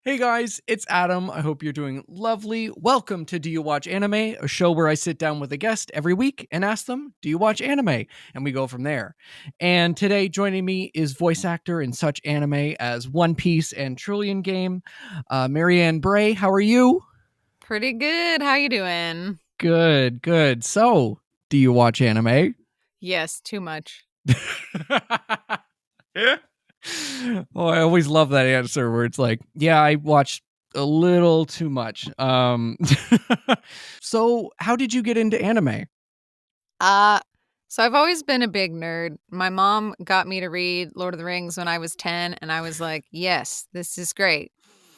Hey guys, it's Adam. I hope you're doing lovely. Welcome to Do You Watch Anime, a show where I sit down with a guest every week and ask them, Do you watch anime? And we go from there. And today, joining me is voice actor in such anime as One Piece and Trillion Game, Marianne Bray. How are you? Pretty good. How you doing? Good, good. So, do you watch anime? Yes, too much. Oh, I always love that answer where it's like, yeah, I watched a little too much. So how did you get into anime? Uh so I've always been a big nerd. My mom got me to read Lord of the Rings when I was 10 and I was like, "Yes, this is great."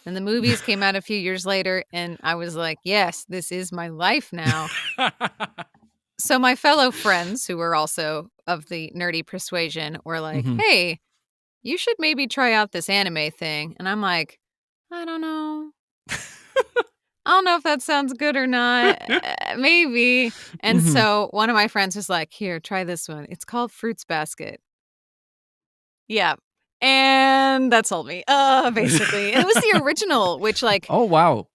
And the movies came out a few years later and I was like, "Yes, this is my life now." So my fellow friends who were also of the nerdy persuasion were like, Mhm. "Hey, you should maybe try out this anime thing." And I'm like, "I don't know. I don't know if that sounds good or not. Maybe." And Mhm. so one of my friends was like, "Here, try this one. It's called Fruits Basket." Yeah. And that sold me. Basically. And it was the original, which like Oh wow.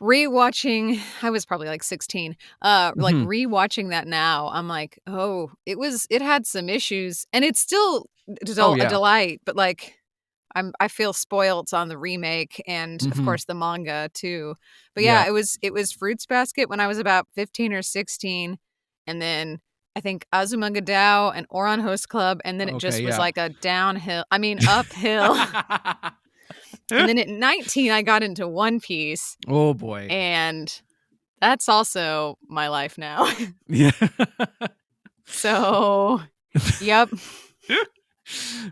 rewatching, I was probably like 16. Like Mhm. rewatching that now, I'm like, "Oh, it had some issues and it's still Oh a yeah. delight, but like I feel spoiled on the remake and of Mhm. course the manga too. But yeah, Yeah. it was Fruits Basket when I was about 15 or 16 and then I think Azumanga Dao and Oran Host Club and then it Okay, just was yeah. like a uphill. And then at 19 I got into One Piece Oh boy. and that's also my life now. Yeah. So, yep.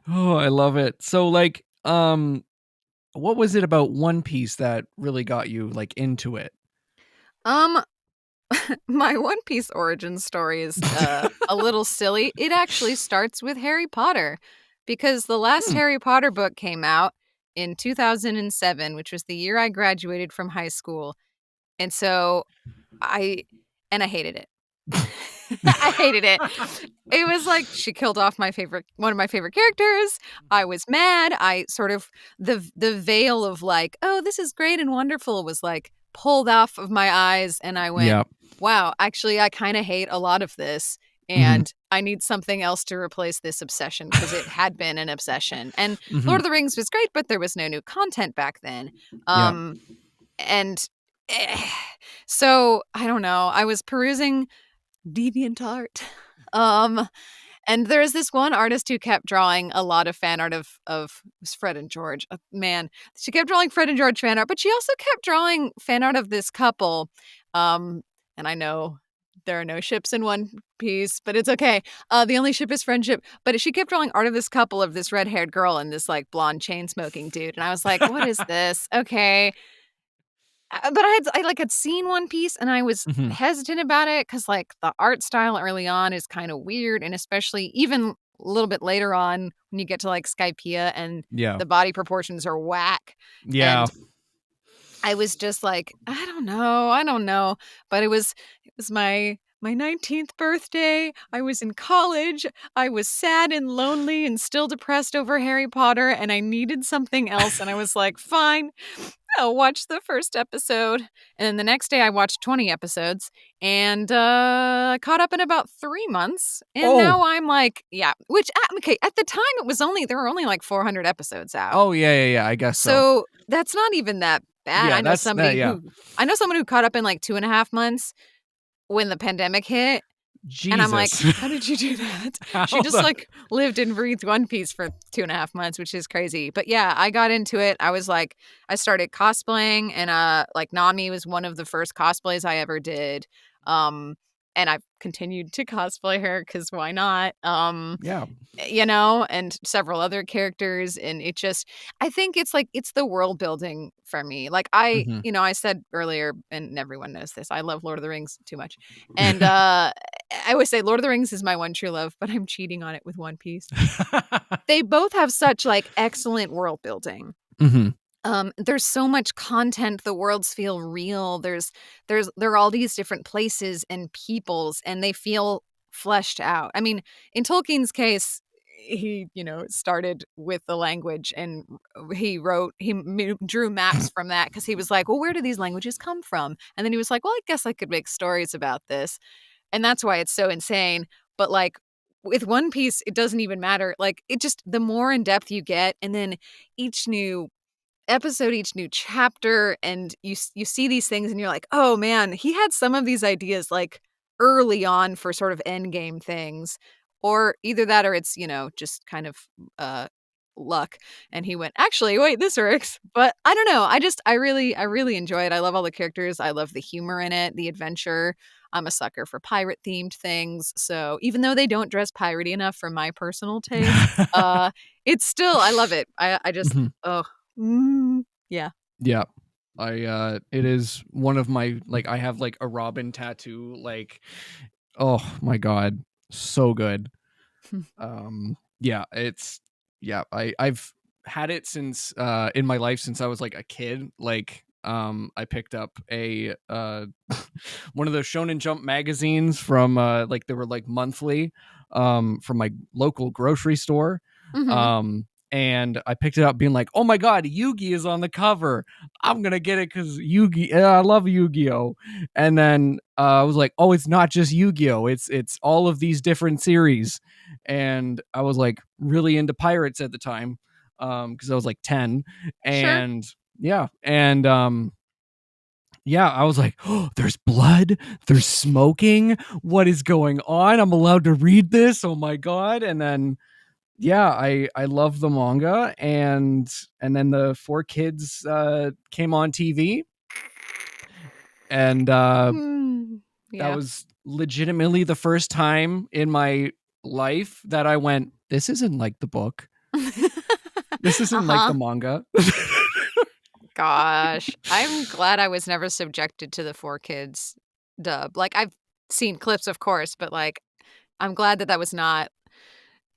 Oh, I love it. So like what was it about One Piece that really got you like into it? Um My One Piece origin story is a little silly. It actually starts with Harry Potter because the last Hmm. Harry Potter book came out in 2007, which was the year I graduated from high school. And so I I hated it. I hated it. It was like she killed off one of my favorite characters. I was mad. I sort of the veil of like, "Oh, this is great and wonderful," was like pulled off of my eyes and I went, Yeah. "Wow, actually I kind of hate a lot of this Mhm. and I need something else to replace this obsession because it had been an obsession." And Lord Mhm. of the Rings was great, but there was no new content back then. Yeah. Um and eh, so I don't know. I was perusing DeviantArt. Um, and there's this one artist who kept drawing a lot of fan art of it was Fred and George. Man, she kept drawing Fred and George fan art, but she also kept drawing fan art of this couple. Um, and I know there are no ships in One Piece, but it's okay. The only ship is friendship. But she kept drawing art of this couple of this red-haired girl and this like blonde chain smoking dude, and I was like, "What is this?" Okay, but I had seen One Piece and I was Mhm. hesitant about it because like, the art style early on is kinda weird, and especially even a little bit later on when you get to, like, Skypiea and Yeah. the body proportions are whack, Yeah. and I was just like, I don't know," but it was my 19th birthday, I was in college, I was sad and lonely and still depressed over Harry Potter, and I needed something else, and I was like, "Fine, I'll watch the first episode." And then the next day I watched 20 episodes and caught up in about 3 months. And now Oh. I'm like, yeah, okay, at the time there were only like 400 episodes out. Oh, yeah, yeah, yeah, I guess so. So that's not even that bad. Yeah, that's that yeah. I know someone who caught up in like 2.5 months when the pandemic hit. And I'm like, Jesus. "How did you do that?" She How just, the like, lived and breathed One Piece for 2.5 months, which is crazy. But, yeah, I got into it. I started cosplaying, and, like, Nami was one of the first cosplays I ever did. Um, and I've continued to cosplay her because why not? Yeah. And several other characters, and I think it's, like, it's the world building for me. Like, Mhm. I said earlier, and everyone knows this, I love Lord of the Rings too much. And, I always say Lord of the Rings is my one true love, but I'm cheating on it with One Piece. They both have such, like, excellent world building. Mhm. There's so much content, the worlds feel real. There are all these different places and peoples, and they feel fleshed out. I mean, in Tolkien's case, he started with the language, and he drew maps from that, because he was like, well, where do these languages come from? And then he was like, well, I guess I could make stories about this. And that's why it's so insane. But like with One Piece, it doesn't even matter. Like, it just, the more in depth you get, and then each new episode, each new chapter, and you see these things and you're like, oh man, he had some of these ideas like early on for sort of end game things, or either that or it's just kind of luck, and he went, actually wait, this works. But I don't know, I really enjoy it. I love all the characters, I love the humor in it, the adventure. I'm a sucker for pirate themed things, so even though they don't dress piratey enough for my personal taste, it's still, I love it. I just Mhm. oh yeah. Yeah. It is one of my, like, I have like a Robin tattoo, like, oh my God, so good. Yeah, I've had it since in my life since I was like a kid. Like, I picked up a one of the Shonen Jump magazines from like, they were like monthly, from my local grocery store. Mhm. Um and I picked it up being like, oh my God, Yugi is on the cover. I'm gonna get it because Yugi, I love Yu-Gi-Oh! And then I was like, oh, it's not just Yu-Gi-Oh! It's all of these different series. And I was like really into pirates at the time, because I was like 10. Sure. And yeah, I was like, oh, there's blood, there's smoking, what is going on? I'm allowed to read this, oh my God. And then yeah, I love the manga. And then the Four Kids came on TV. And Mm, that yeah. was legitimately the first time in my life that I went, this isn't like the book. This isn't like the Uh-huh. manga. Gosh, I'm glad I was never subjected to the Four Kids dub. Like, I've seen clips, of course, but, like, I'm glad that that was not,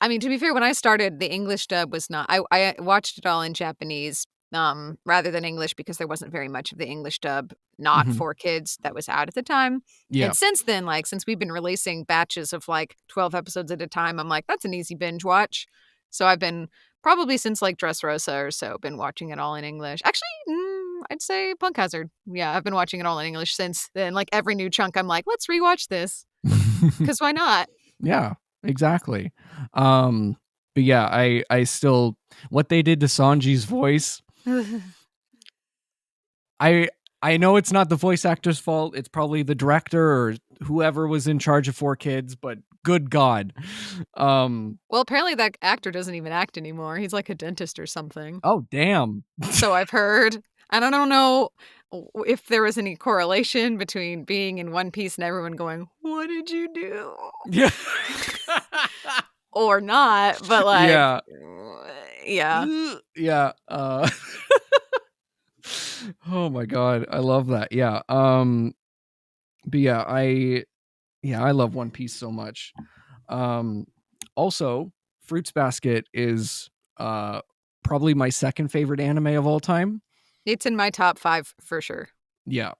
I mean, to be fair, when I started, the English dub was not, I watched it all in Japanese, rather than English, because there wasn't very much of the English dub, not Mhm. for kids, that was out at the time. Yeah. And since then, like, since we've been releasing batches of, like, 12 episodes at a time, I'm like, that's an easy binge watch. So I've been, probably since, like, Dressrosa or so, been watching it all in English. Actually, I'd say Punk Hazard. Yeah, I've been watching it all in English since then. Like, every new chunk, I'm like, let's rewatch this, because why not? Yeah, exactly. But yeah, I still, what they did to Sanji's voice, I I know it's not the voice actor's fault. It's probably the director or whoever was in charge of Four Kids, but good God. Well, apparently that actor doesn't even act anymore. He's like a dentist or something. Oh damn. So I've heard. And I don't know if there was any correlation between being in One Piece and everyone going, "What did you do?" Yeah. or not, but like, Yeah. yeah. Yeah. Oh my God, I love that. Yeah. But yeah, I love One Piece so much. Um Also, Fruits Basket is probably my second favorite anime of all time. It's in my top 5 for sure. Yeah.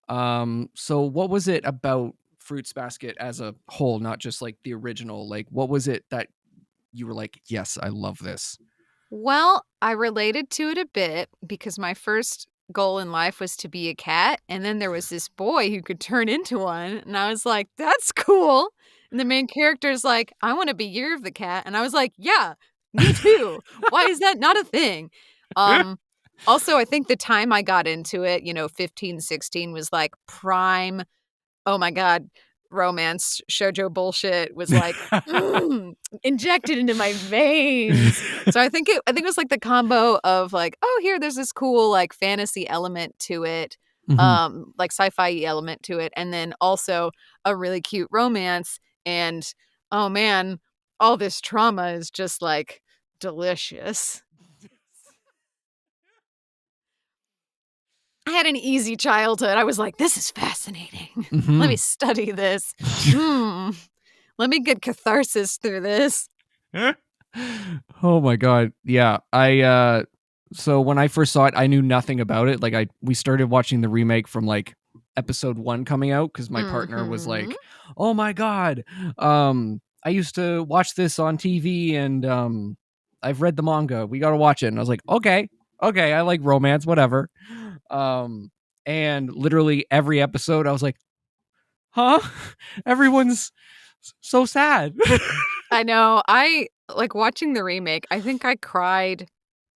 So what was it about Fruits Basket as a whole, not just like the original? Like, what was it that you were like, yes, I love this? Well, I related to it a bit because my first goal in life was to be a cat, and then there was this boy who could turn into one, and I was like, "That's cool." And the main character's like, "I want to be Year of the Cat," and I was like, "Yeah, me too. Why is that not a thing?" Um, Also, I think the time I got into it, 15, 16, was like prime, oh my god, romance shoujo bullshit was like, injected into my veins. So I think it was like the combo of like, oh, here there's this cool like fantasy element to it, Mhm. like sci-fi element to it, and then also a really cute romance. And oh man, all this trauma is just like delicious. I had an easy childhood. I was like, this is fascinating. Let me Mhm. study this. Hmm. Let me get catharsis through this. Oh my God. Yeah. I so when I first saw it, I knew nothing about it. Like, we started watching the remake from like episode 1 coming out because my partner was Mhm. like, "Oh my God." I used to watch this on TV, and I've read the manga. We got to watch it." And I was like, "Okay, I like romance, whatever." And literally every episode, I was like, "Huh? Everyone's so sad." I know. I like watching the remake. I think I cried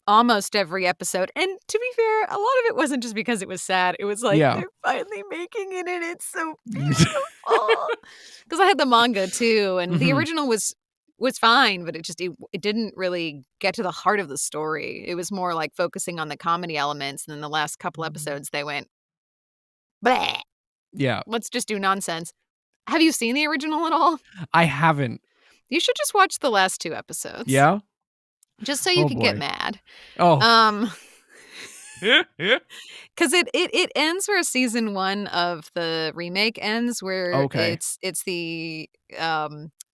almost every episode. And to be fair, a lot of it wasn't just because it was sad. It was like, Yeah. they're finally making it and it's so beautiful. Because I had the manga too, and the Mhm. original was fine, but it didn't really get to the heart of the story. It was more like focusing on the comedy elements, and then the last couple episodes they went, bleh, Yeah, let's just do nonsense. Have you seen the original at all? I haven't. You should just watch the last 2 episodes. Yeah. Just so you Oh can get boy. mad. Oh. Because it ends where season 1 of the remake ends, where Okay. it's the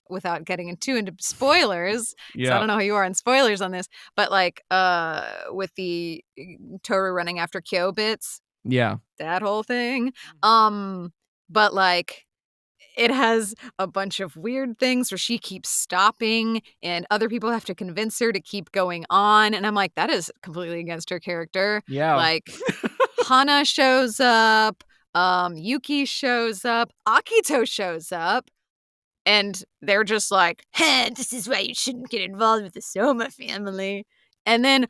without getting into spoilers, 'cause I Yeah. don't know how you are on spoilers on this, but like with the Toru running after Kyobits, Yeah. that whole thing. But like it has a bunch of weird things where she keeps stopping and other people have to convince her to keep going on. And I'm like, that is completely against her character. Yeah. Like Hana shows up, Yuki shows up, Akito shows up, and they're just like, hey, this is why you shouldn't get involved with the Soma family. And then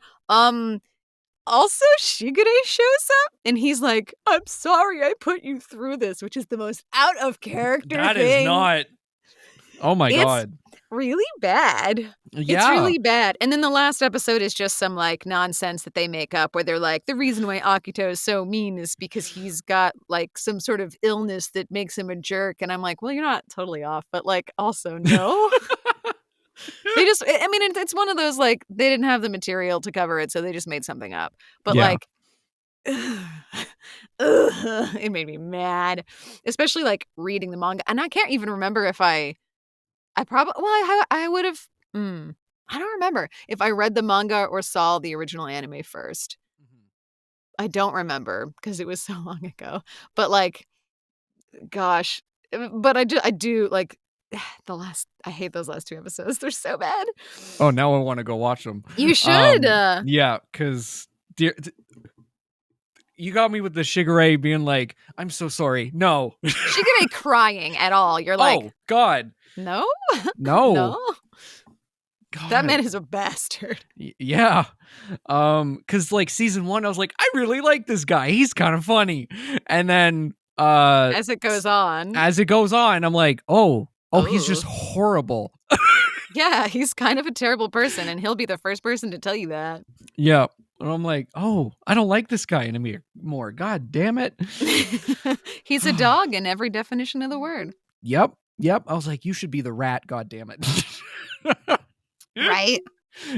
also, Shigure shows up and he's like, I'm sorry I put you through this, which is the most out of character That thing. is not. Oh my It's god. really bad. Yeah. It's really bad. And then the last episode is just some like nonsense that they make up where they're like, the reason why Akito is so mean is because he's got like some sort of illness that makes him a jerk. And I'm like, well, you're not totally off, but like also no. They just, I mean, it's one of those like they didn't have the material to cover it, so they just made something up. But Yeah. like, it made me mad, especially like reading the manga. And I can't even remember if I probably, well, I would have, I don't remember if I read the manga or saw the original anime first. I don't remember because it was so long ago. But like, gosh, but I do like I hate those last 2 episodes. They're so bad. Oh, now I want to go watch them. You should. Yeah, because you got me with the Shigure being like, I'm so sorry. No. Shigure crying at all. You're like, oh, God. no? No. No? God. That man is a bastard. Yeah. Because like season 1, I was like, I really like this guy. He's kind of funny. And then As it goes on, I'm like, oh, he's Ooh. just horrible. Yeah, he's kind of a terrible person, and he'll be the first person to tell you that. Yeah. And I'm like, oh, I don't like this guy anymore. God damn it. He's a dog in every definition of the word. Yep. I was like, you should be the rat. God damn it. Right?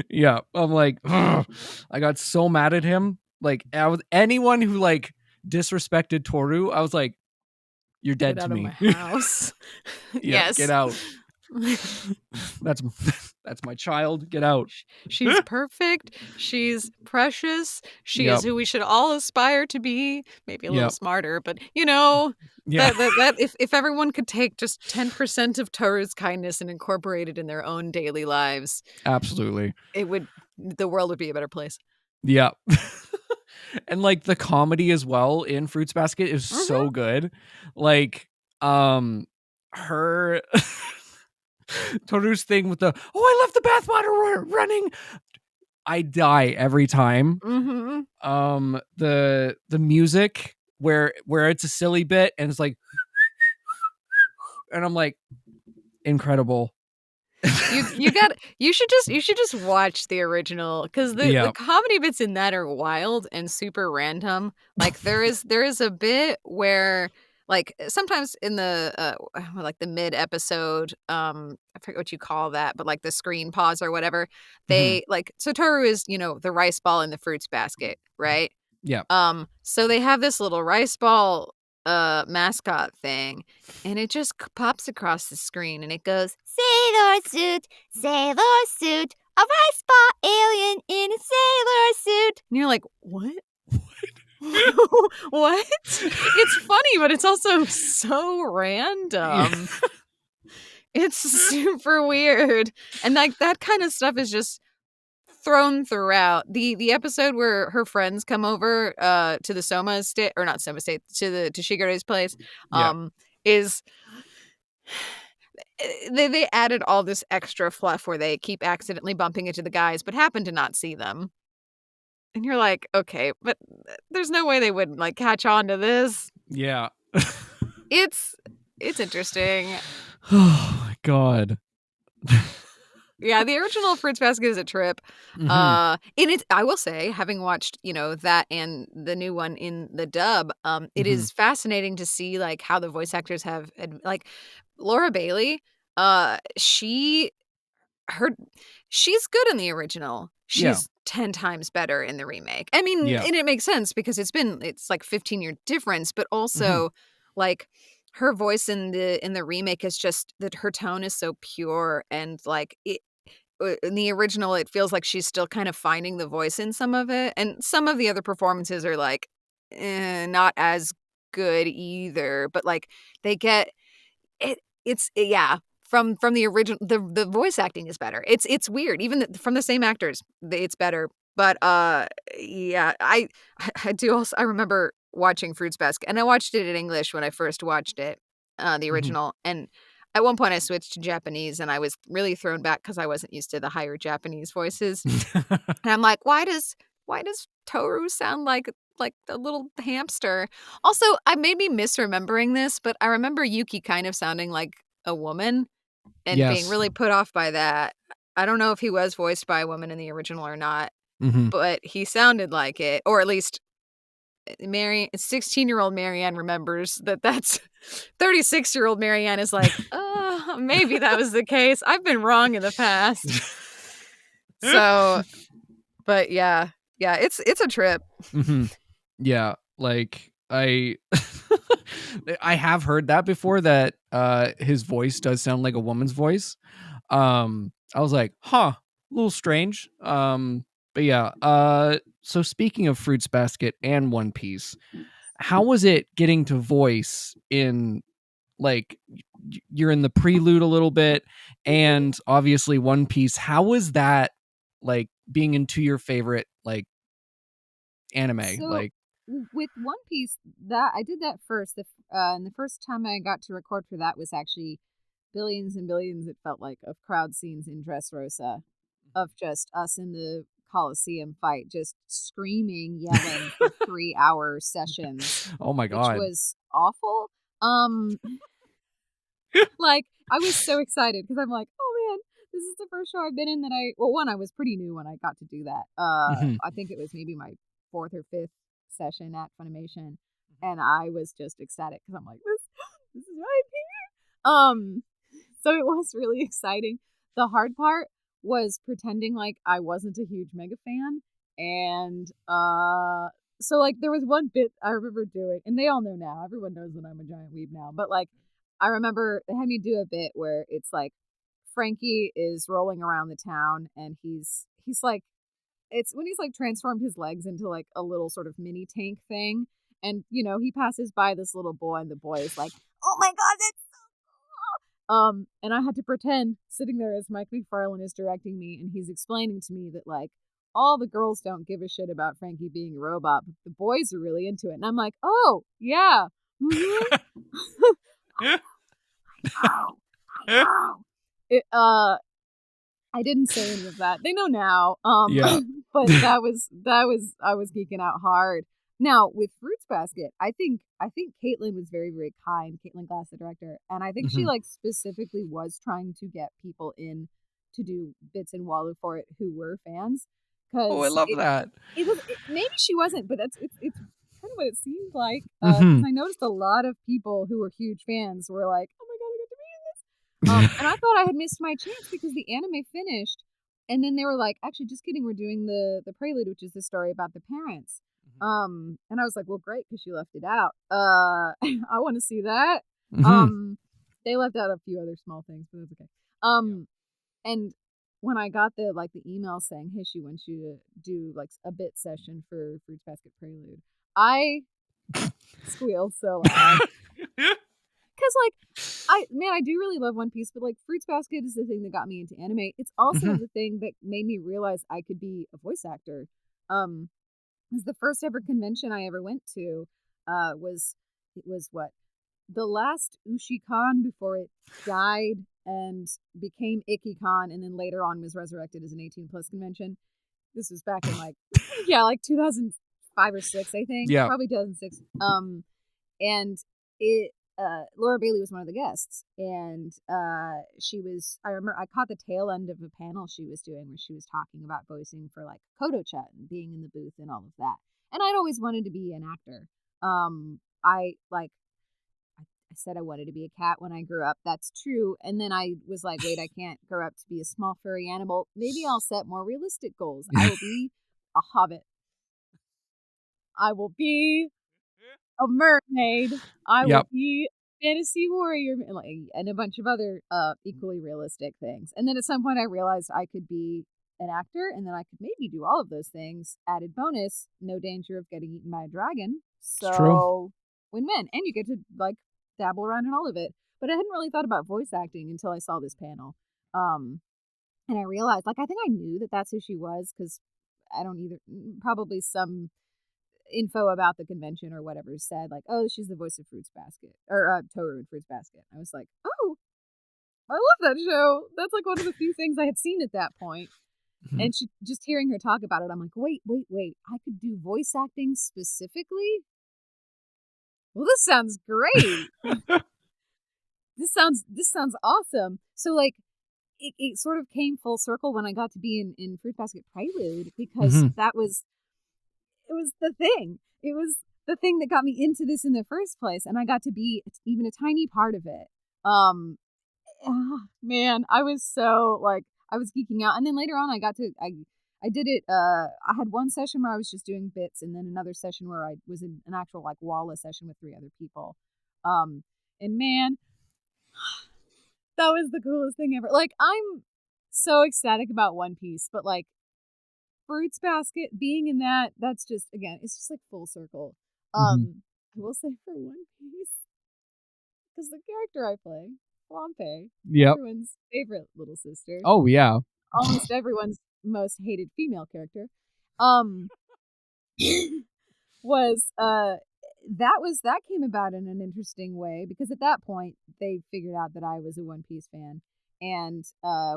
Yeah. I'm like, ugh. I got so mad at him. Like, anyone who like disrespected Toru, I was like, you're dead Get to out me. of my house. Yeah, Yes. get out. That's my child. Get out. She's perfect. She's precious. She Yep. is who we should all aspire to be. Maybe a little Yep. smarter, but you know, Yeah. that if everyone could take just 10% of Toru's kindness and incorporate it in their own daily lives, Absolutely. the world would be a better place. Yeah. And like the comedy as well in Fruits Basket is so good. Like, her Toru's thing with the I left the bathwater running. I die every time. Mm-hmm. The music where it's a silly bit and it's like, and I'm like, incredible. You should just watch the original because the comedy bits in that are wild and super random. Like there is a bit where like sometimes in the like the mid episode, I forget what you call that, but like the screen pause or whatever, they like, so Toru is, the rice ball in the fruits basket, right? Yeah. So they have this little rice ball mascot thing, and it just pops across the screen and it goes, sailor suit, a rice ball alien in a sailor suit. And you're like, what? What? It's funny, but it's also so random. It's super weird. And like that kind of stuff is just thrown throughout. The episode where her friends come over to the Soma estate, or not Soma estate, to Shigeru's place, Yeah. is they added all this extra fluff where they keep accidentally bumping into the guys but happen to not see them. And you're like, okay, but there's no way they wouldn't like catch on to this. Yeah. It's interesting. Oh my god. Yeah, the original Fruits Basket is a trip. Mhm. And it's, I will say, having watched, that and the new one in the dub, it Mhm. is fascinating to see like how the voice actors have like Laura Bailey, she's good in the original. Yeah. She's 10 times better in the remake. I mean, Yeah. and it makes sense because it's like 15-year difference, but Mhm. also like her voice in the remake is just that her tone is so pure and like in the original it feels like she's still kind of finding the voice in some of it, and some of the other performances are like not as good either, but like they get it. Yeah, from the original, the voice acting is better. It's weird, even from the same actors, it's better. But yeah, I do also, I remember watching Fruits Basket, and I watched it in English when I first watched it, the Mhm. original, and at one point I switched to Japanese, and I was really thrown back because I wasn't used to the higher Japanese voices, and I'm like, why does Toru sound like a little hamster? Also, I may be misremembering this, but I remember Yuki kind of sounding like a woman and being Yes. really put off by that. I don't know if he was voiced by a woman in the original or not, Mhm. but he sounded like it, or at least 16-year-old Marianne remembers that. That's 36-year-old Marianne is like, maybe that was the case. I've been wrong in the past. So, but yeah, it's a trip. Mhm. Yeah, like I I have heard that before, that his voice does sound like a woman's voice. I was like, "Huh, a little strange." But yeah, so speaking of Fruits Basket and One Piece, how was it getting to voice in, like, you're in the Prelude a little bit, and obviously One Piece. How was that, like, being into your favorite, like, anime? So Like, with One Piece, that I did that first. And the first time I got to record for that was actually billions and billions. It felt like of crowd scenes in Dressrosa, of just us in the Coliseum fight, just screaming, yelling for 3 hour sessions, oh my which god. was awful. Um, like I was so excited because I'm like, oh man, this is the first show I've been in that I was pretty new when I got to do that. Mhm. I think it was maybe my fourth or fifth session at Funimation, and I was just ecstatic because I'm like, this is right. So it was really exciting. The hard part was pretending like I wasn't a huge mega fan, and so like there was one bit I remember doing, and they all know now. Everyone knows that I'm a giant weeb now, but like I remember they had me do a bit where it's like Frankie is rolling around the town, and he's like, it's when he's like transformed his legs into like a little sort of mini tank thing, and he passes by this little boy, and the boy is like, oh my god, that's and I had to pretend sitting there as Mike McFarlane is directing me, and he's explaining to me that like all the girls don't give a shit about Frankie being a robot, but the boys are really into it. And I'm like, oh yeah, oh, I know. It, I didn't say any of that. They know now. Yeah. But I was geeking out hard. Now with Fruits Basket, I think Caitlin was very, very kind. Caitlin Glass, the director, and I think she Mhm. like specifically was trying to get people in to do bits in Walu for it who were fans, Oh, I because love that. maybe she wasn't, but it's kind of what it seemed like. Because Mhm. I noticed a lot of people who were huge fans were like, "Oh my god, I got to be in this!" And I thought I had missed my chance because the anime finished, and then they were like, "Actually, just kidding, we're doing the Prelude, which is the story about the parents." And I was like, "Well, great, because you left it out. I want to see that." Mhm. Um, they left out a few other small things, but that's okay. Yeah. And when I got the email saying, "Hey, she wants you to do like a bit session for Fruits Basket Prelude," I squealed so loud because like I do really love One Piece, but like Fruits Basket is the thing that got me into anime. It's also the thing that made me realize I could be a voice actor. It was the first ever convention I ever went to. It was what, the last Ushi-Con before it died and became Ikki-Con, and then later on was resurrected as an 18+ convention. This was back in like 2005 or 6, I think. Yeah. Probably 2006. And it Laura Bailey was one of the guests, and she was, I remember I caught the tail end of a panel she was doing where she was talking about voicing for like Koto-chan and being in the booth and all of that. And I'd always wanted to be an actor. I said I wanted to be a cat when I grew up. That's true. And then I was like, wait, I can't grow up to be a small furry animal. Maybe I'll set more realistic goals. I will be a hobbit. I will be a mermaid. I will be a fantasy warrior, and a bunch of other equally realistic things. And then at some point I realized I could be an actor, and then I could maybe do all of those things. Added bonus, no danger of getting eaten by a dragon. So win-win. And you get to like dabble around in all of it. But I hadn't really thought about voice acting until I saw this panel. And I realized, like, I think I knew that that's who she was, because I don't either, probably some info about the convention or whatever said, like, oh, she's the voice of Fruits Basket, or Toru in Fruits Basket. I was like, oh, I love that show. That's like one of the few things I had seen at that point. And just hearing her talk about it, I'm like, wait, I could do voice acting specifically? Well, this sounds great. This sounds awesome. So like it sort of came full circle when I got to be in Fruit Basket Prelude, because it was the thing. It was the thing that got me into this in the first place, and I got to be even a tiny part of it. Man, I was so like, I was geeking out. And then later on I did it. I had one session where I was just doing bits, and then another session where I was in an actual like Walla session with 3 other people. And man, that was the coolest thing ever. Like, I'm so ecstatic about One Piece, but like Fruits Basket being in that's just, again, it's just like full circle. I will say for One Piece, because the character I play, Flambe, everyone's favorite little sister. Oh yeah. Almost everyone's most hated female character. That came about in an interesting way, because at that point they figured out that I was a One Piece fan, and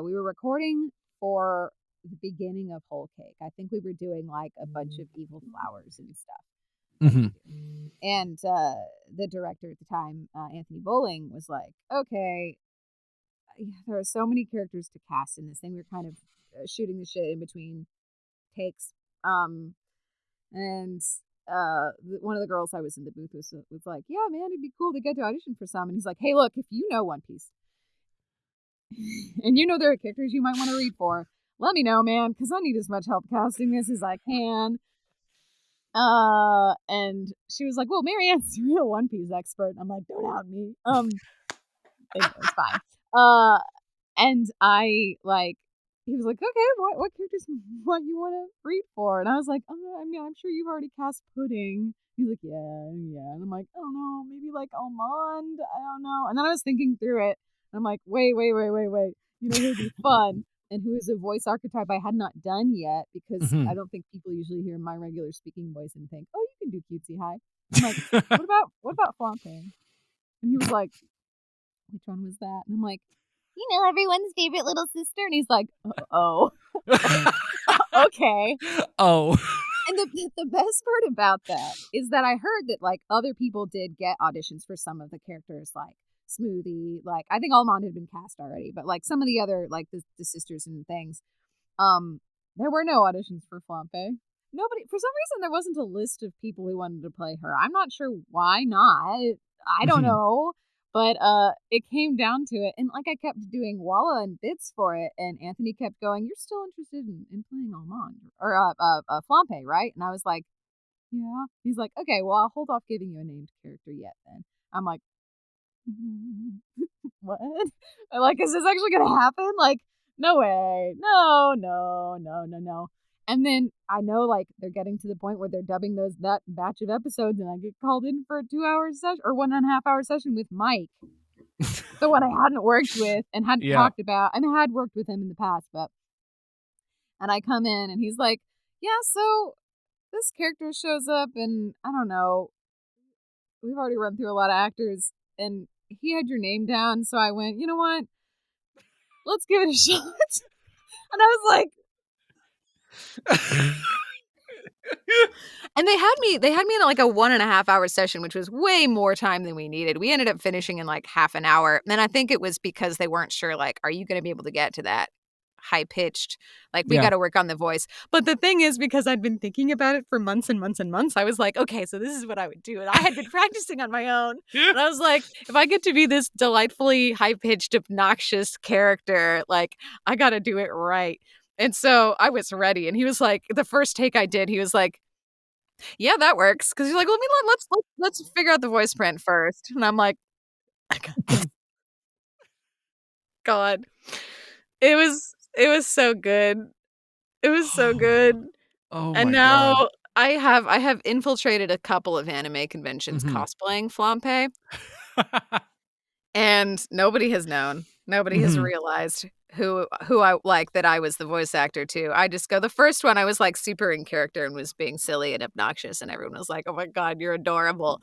we were recording for the beginning of Whole Cake. I think we were doing like a bunch of evil flowers and stuff. And the director at the time, Anthony Bowling, was like, okay, there are so many characters to cast in this thing. We're kind of shooting the shit in between takes. And one of the girls I was in the booth was like, yeah, man, it'd be cool to get to audition for some. And he's like, hey, look, if you know One Piece and you know there are characters you might want to read for, let me know, man, because I need as much help casting this as I can. And she was like, well, Marianne's a real One Piece expert. I'm like, don't out me. It's fine. And he was like, okay, what characters what you want to read for? And I was like, oh, I mean, I'm sure you've already cast Pudding. He's like, yeah. And I'm like, I don't know, maybe like Almond. I don't know. And then I was thinking through it. And I'm like, wait. You know who'd be fun? And who is a voice archetype I had not done yet, because I don't think people usually hear my regular speaking voice and think, oh, you can do cutesy high. I'm like, what about Flambe? And he was like, which one was that? And I'm like, you know, everyone's favorite little sister. And he's like, oh, okay. Oh. And the best part about that is that I heard that like other people did get auditions for some of the characters, like Smoothie, like I think Almond had been cast already, but like some of the other, like the sisters and things, there were no auditions for Flambe. Nobody, for some reason, there wasn't a list of people who wanted to play her. I'm not sure why not. I don't know. But it came down to it. And like I kept doing Walla and bits for it. And Anthony kept going, you're still interested in playing Almond or Flambe, right? And I was like, yeah. He's like, okay, well, I'll hold off giving you a named character yet then. I'm like, what? Like, is this actually going to happen? Like, no way. No. And then I know, like, they're getting to the point where they're dubbing that batch of episodes, and I get called in for a 2-hour session or 1.5-hour session with Mike, the one I hadn't worked with and hadn't Yeah. talked about. I mean, I had worked with him in the past, and I come in and he's like, yeah, so this character shows up and I don't know, we've already run through a lot of actors and he had your name down. So I went, you know what? Let's give it a shot. And I was like, and they had me in like a 1.5-hour session, which was way more time than we needed. We ended up finishing in like half an hour. And I think it was because they weren't sure, like, are you going to be able to get to that high pitched? Like, we got to work on the voice. But the thing is, because I'd been thinking about it for months and months and months, I was like, okay, so this is what I would do. And I had been practicing on my own. And I was like, if I get to be this delightfully high pitched, obnoxious character, like, I got to do it right. And so I was ready. And he was like, the first take I did, he was like, yeah, that works. Because he's like, let's figure out the voice print first. And I'm like, I got this. God, it was so good. It was so good. Oh And my now God. I have infiltrated a couple of anime conventions cosplaying Flambe, and nobody has known. Nobody has realized who I like that I was the voice actor too. I just go, the first one I was like super in character and was being silly and obnoxious and everyone was like, "Oh my God, you're adorable."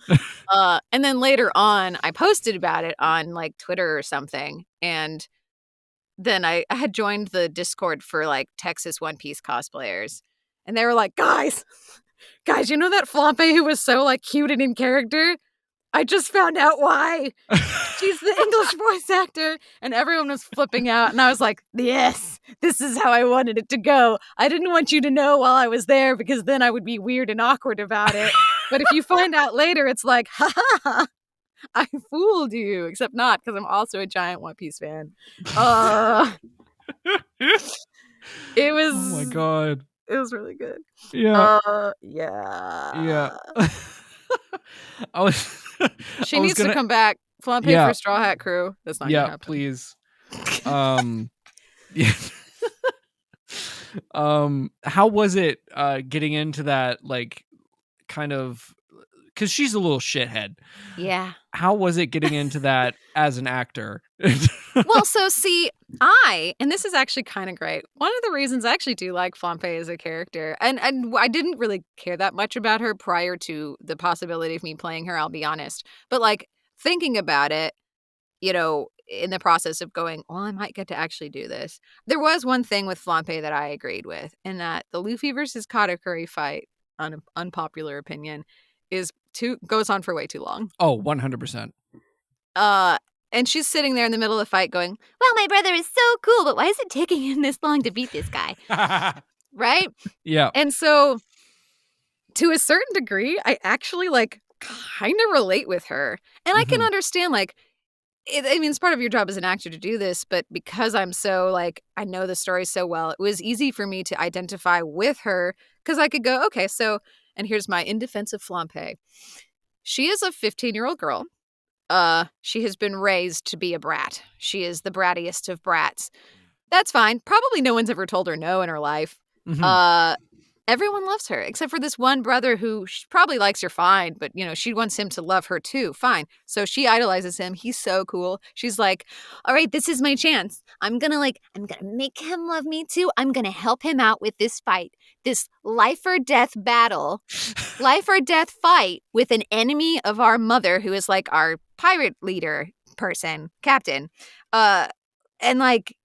And then later on I posted about it on like Twitter or something, and then I had joined the Discord for like Texas One Piece cosplayers. And they were like, guys, you know that Flambe who was so like cute and in character? I just found out why. She's the English voice actor. And everyone was flipping out. And I was like, yes, this is how I wanted it to go. I didn't want you to know while I was there because then I would be weird and awkward about it. But if you find out later, it's like, ha ha ha, I fooled you. Except not, because I'm also a giant One Piece fan. It was. Oh my God. It was really good. Yeah. Yeah. She needs to come back. Flambe for Straw Hat Crew. That's not gonna happen. Please. Yeah. How was it getting into that, like, kind of, because she's a little shithead. Yeah. How was it getting into that as an actor? Well, so see, and this is actually kind of great. One of the reasons I actually do like Flambe as a character, and I didn't really care that much about her prior to the possibility of me playing her, I'll be honest. But like thinking about it, you know, in the process of going, well, I might get to actually do this. There was one thing with Flambe that I agreed with, in that the Luffy versus Katakuri fight, unpopular opinion, goes on for way too long. Oh, 100%. And she's sitting there in the middle of the fight going, well, my brother is so cool, but why is it taking him this long to beat this guy? Right? Yeah. And so to a certain degree, I actually like kind of relate with her. And I can understand, like, I mean, it's part of your job as an actor to do this, but because I'm so, like, I know the story so well, it was easy for me to identify with her because I could go, okay, so, and here's my in defense of Flambe. She is a 15-year-old girl. She has been raised to be a brat. She is the brattiest of brats. That's fine. Probably no one's ever told her no in her life. Everyone loves her, except for this one brother who probably likes her fine, but, you know, she wants him to love her too. Fine. So she idolizes him. He's so cool. She's like, all right, this is my chance. I'm gonna make him love me too. I'm gonna help him out with this fight, this life or death battle, life or death fight with an enemy of our mother who is like our pirate leader person, captain. And like,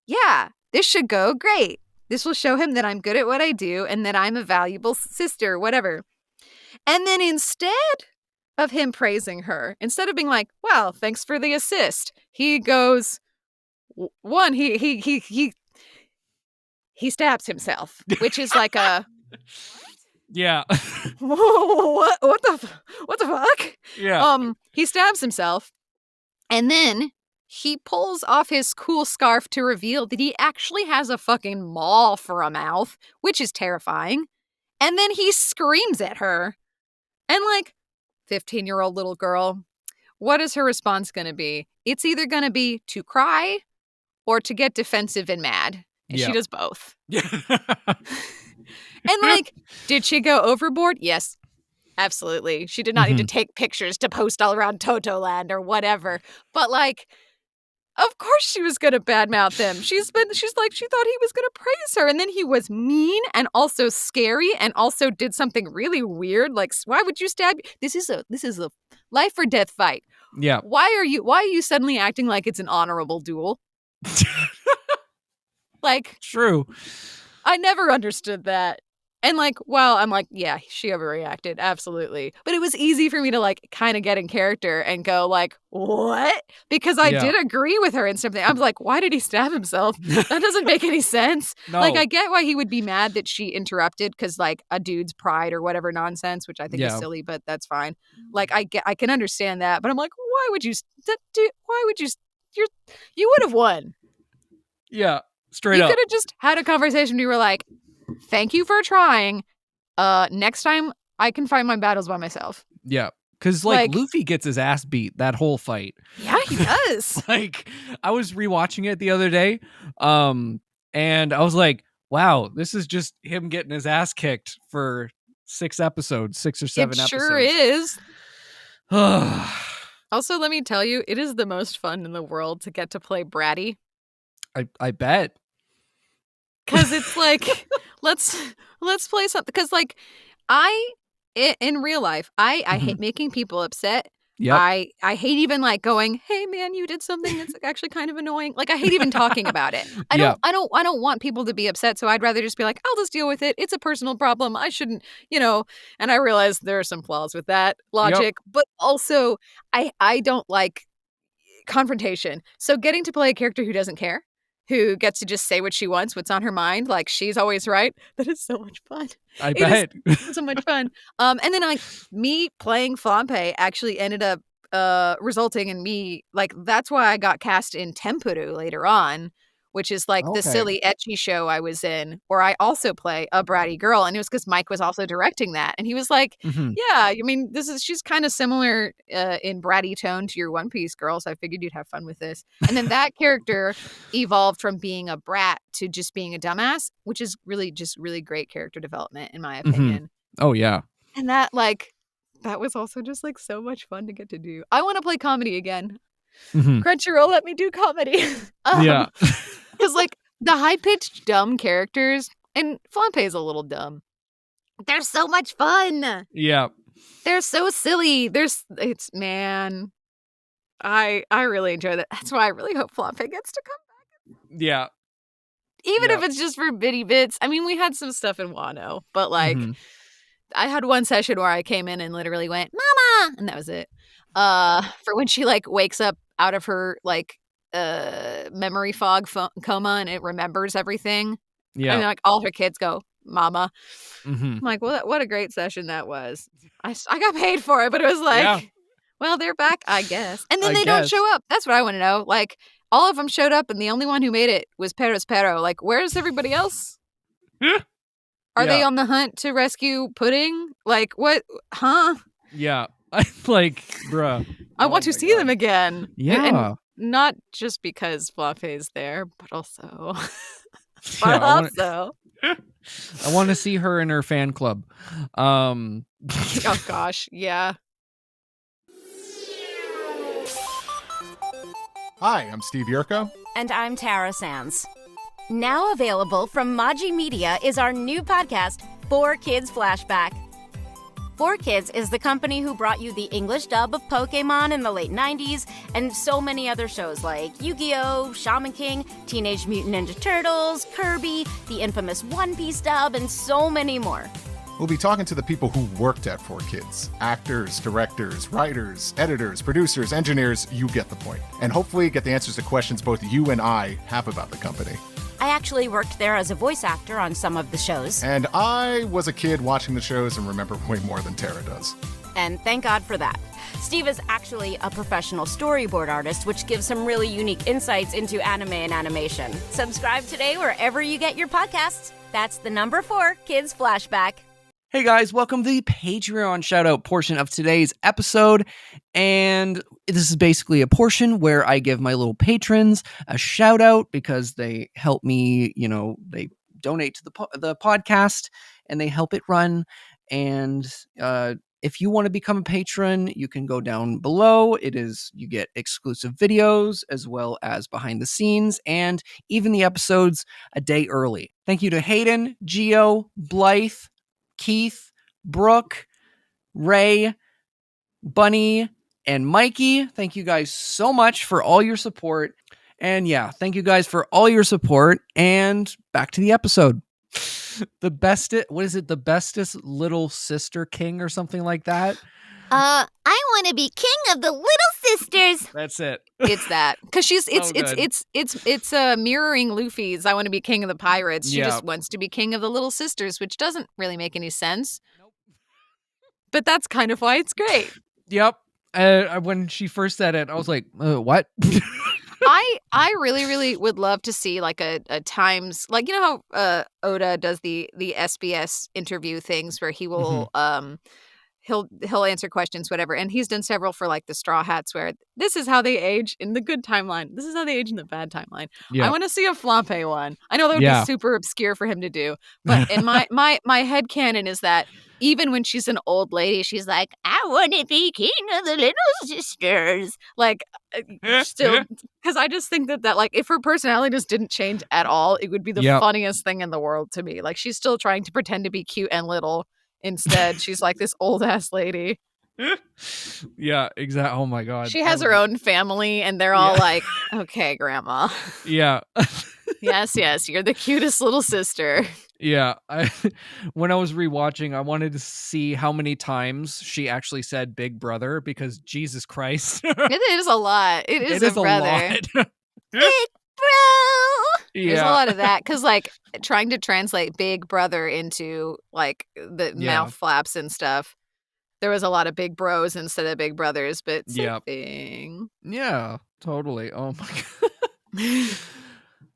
yeah, this should go great. This will show him that I'm good at what I do and that I'm a valuable sister, whatever. And then instead of him praising her, instead of being like, well, thanks for the assist, he goes, one, he stabs himself, which is like a... Yeah. what the fuck? Yeah. He stabs himself, and then he pulls off his cool scarf to reveal that he actually has a fucking maw for a mouth, which is terrifying. And then he screams at her. And like, 15-year-old little girl, what is her response going to be? It's either going to be to cry or to get defensive and mad. And she does both. Yeah. And like, did she go overboard? Yes, absolutely. She did not need to take pictures to post all around Totoland or whatever. But like, of course she was gonna badmouth him. She's like, she thought he was gonna praise her, and then he was mean and also scary and also did something really weird. Like, why would you stab? This is a life or death fight. Yeah. Why are you suddenly acting like it's an honorable duel? Like, True. I never understood that. And like, well, I'm like, yeah, she overreacted, absolutely. But it was easy for me to like kind of get in character and go like, what? Because I did agree with her and something. I was like, why did he stab himself? That doesn't make any sense. No. Like, I get why he would be mad that she interrupted because like a dude's pride or whatever nonsense, which I think is silly, but that's fine. Like, I can understand that, but I'm like, why would you? You would have won. Yeah, straight up. You could have just had a conversation. You were like, thank you for trying. Next time I can fight my battles by myself. Yeah. Because like Luffy gets his ass beat that whole fight. Yeah, he does. Like, I was rewatching it the other day. And I was like, wow, this is just him getting his ass kicked for 6 or 7 episodes. It sure is. Also, let me tell you, it is the most fun in the world to get to play Bratty. I bet. Because it's like, let's play something. Because like, in real life, I hate making people upset. Yep. I hate even like going, hey man, you did something that's actually kind of annoying. Like, I hate even talking about it. I don't want people to be upset. So I'd rather just be like, I'll just deal with it. It's a personal problem. I shouldn't, and I realize there are some flaws with that logic, but also I don't like confrontation. So getting to play a character who doesn't care, who gets to just say what she wants, what's on her mind, like she's always right. That is so much fun. I bet. So much fun. And then like me playing Flambe actually ended up resulting in me, like, that's why I got cast in Tempuru later on, which is like the silly ecchi show I was in, where I also play a bratty girl. And it was because Mike was also directing that. And he was like, yeah, I mean, she's kind of similar in bratty tone to your One Piece girl. So I figured you'd have fun with this. And then that character evolved from being a brat to just being a dumbass, which is really great character development, in my opinion. Oh, yeah. And that was also just like so much fun to get to do. I want to play comedy again. Crunchyroll, let me do comedy. Yeah. Because, like, the high-pitched, dumb characters, and Flambe is a little dumb. They're so much fun. Yeah. They're so silly. Man, I really enjoy that. That's why I really hope Flambe gets to come back. Yeah. Even if it's just for bitty bits. I mean, we had some stuff in Wano, but, like, I had one session where I came in and literally went, Mama! And that was it. For when she, like, wakes up out of her, like, memory fog coma and it remembers everything. Yeah. And like all her kids go, Mama. I'm like, well, what a great session that was. I got paid for it, but it was like, well, they're back, I guess. And then they don't show up. That's what I want to know. Like, all of them showed up and the only one who made it was Pero. Like, where's everybody else? Are they on the hunt to rescue Pudding? Like, what? Huh? Yeah. Like, bruh. I want to see them again. Yeah. And not just because Flambe's there, but also. I want to see her in her fan club. Oh gosh, yeah. Hi, I'm Steve Yurko. And I'm Tara Sands. Now available from Maji Media is our new podcast, 4Kids Flashback. 4Kids is the company who brought you the English dub of Pokemon in the late 90s and so many other shows like Yu-Gi-Oh!, Shaman King, Teenage Mutant Ninja Turtles, Kirby, the infamous One Piece dub, and so many more. We'll be talking to the people who worked at 4Kids. Actors, directors, writers, editors, producers, engineers, you get the point. And hopefully get the answers to questions both you and I have about the company. I actually worked there as a voice actor on some of the shows. And I was a kid watching the shows and remember way more than Tara does. And thank God for that. Steve is actually a professional storyboard artist, which gives some really unique insights into anime and animation. Subscribe today wherever you get your podcasts. That's the number 4Kids Flashback. Hey guys, welcome to the Patreon shoutout portion of today's episode. And this is basically a portion where I give my little patrons a shout out because they help me, they donate to the podcast, and they help it run. And if you want to become a patron, you can go down below. You get exclusive videos as well as behind the scenes and even the episodes a day early. Thank you to Hayden, Gio, Blythe, Keith, Brooke, Ray, Bunny, and Mikey. Thank you guys so much for all your support. And yeah, thank you guys for all your support. And back to the episode. The bestest little sister king or something like that? I want to be king of the little sisters. That's it. It's that because good. it's mirroring Luffy's I want to be king of the pirates. She Yeah. just wants to be king of the little sisters, which doesn't really make any sense. Nope. But that's kind of why it's great. Yep. When she first said it, I was like, what? I really would love to see like a Times, like, you know how Oda does the SBS interview things where he will he'll answer questions, whatever, and he's done several for like the Straw Hats where this is how they age in the good timeline, this is how they age in the bad timeline. Yeah. I want to see a Flambe one. I know that would Yeah. be super obscure for him to do, but in my headcanon is that even when she's an old lady, she's like, I want to be king of the little sisters. Like, still, because I just think that like, if her personality just didn't change at all, it would be the Yep. funniest thing in the world to me. Like, she's still trying to pretend to be cute and little. Instead, she's like this old ass lady. Yeah, exactly. Oh my God. She has her own family, and they're all like, okay, grandma. Yeah. Yes, you're the cutest little sister. Yeah. When I was rewatching, I wanted to see how many times she actually said big brother, because Jesus Christ. It is a lot. It is a brother. lot. Big bro. There's a lot of that because, like, trying to translate big brother into like the mouth flaps and stuff. There was a lot of big bros instead of big brothers, but same thing. Yeah, totally. Oh my God.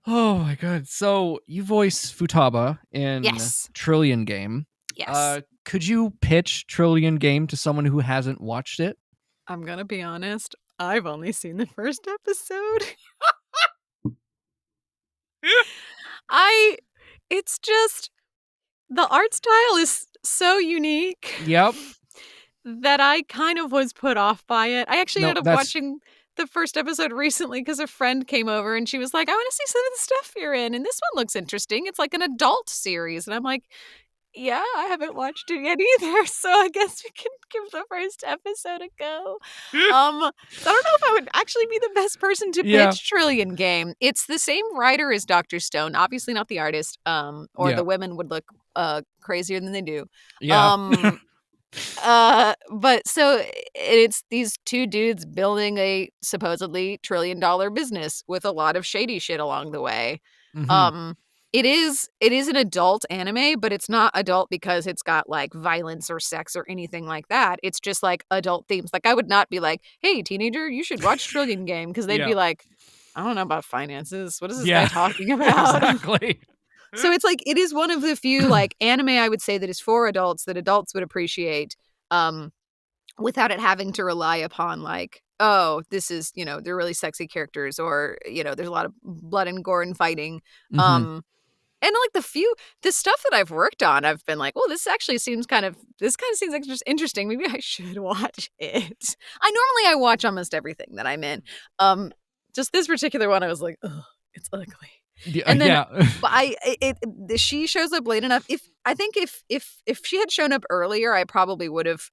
Oh my God. So you voice Futaba in Yes. Trillion Game. Yes. Could you pitch Trillion Game to someone who hasn't watched it? I'm gonna be honest. I've only seen the first episode. It's just, the art style is so unique. Yep. That I kind of was put off by it. I actually ended up that's- watching the first episode recently because a friend came over and she was like, I want to see some of the stuff you're in, and this one looks interesting. It's like an adult series. And I'm like, yeah, I haven't watched it yet either, so I guess we can give the first episode a go. So I don't know if I would actually be the best person to pitch Trillion Game. It's the same writer as Dr. Stone, obviously not the artist, or the women would look crazier than they do. Yeah. But so it's these two dudes building a supposedly $1 trillion business with a lot of shady shit along the way. Mhm. It is an adult anime, but it's not adult because it's got like violence or sex or anything like that. It's just like adult themes. Like, I would not be like, hey, teenager, you should watch Trillion Game, because they'd be like, I don't know about finances. What is this guy talking about? Exactly. So it's like, it is one of the few like anime I would say that is for adults that adults would appreciate, without it having to rely upon like, oh, this is, they're really sexy characters, or, there's a lot of blood and gore and fighting. Mhm. And like the stuff that I've worked on, I've been like, well, this seems kind of seems interesting. Maybe I should watch it. I watch almost everything that I'm in. Just this particular one, I was like, oh, it's ugly. Yeah. And then, yeah. but she shows up late enough. If she had shown up earlier, I probably would have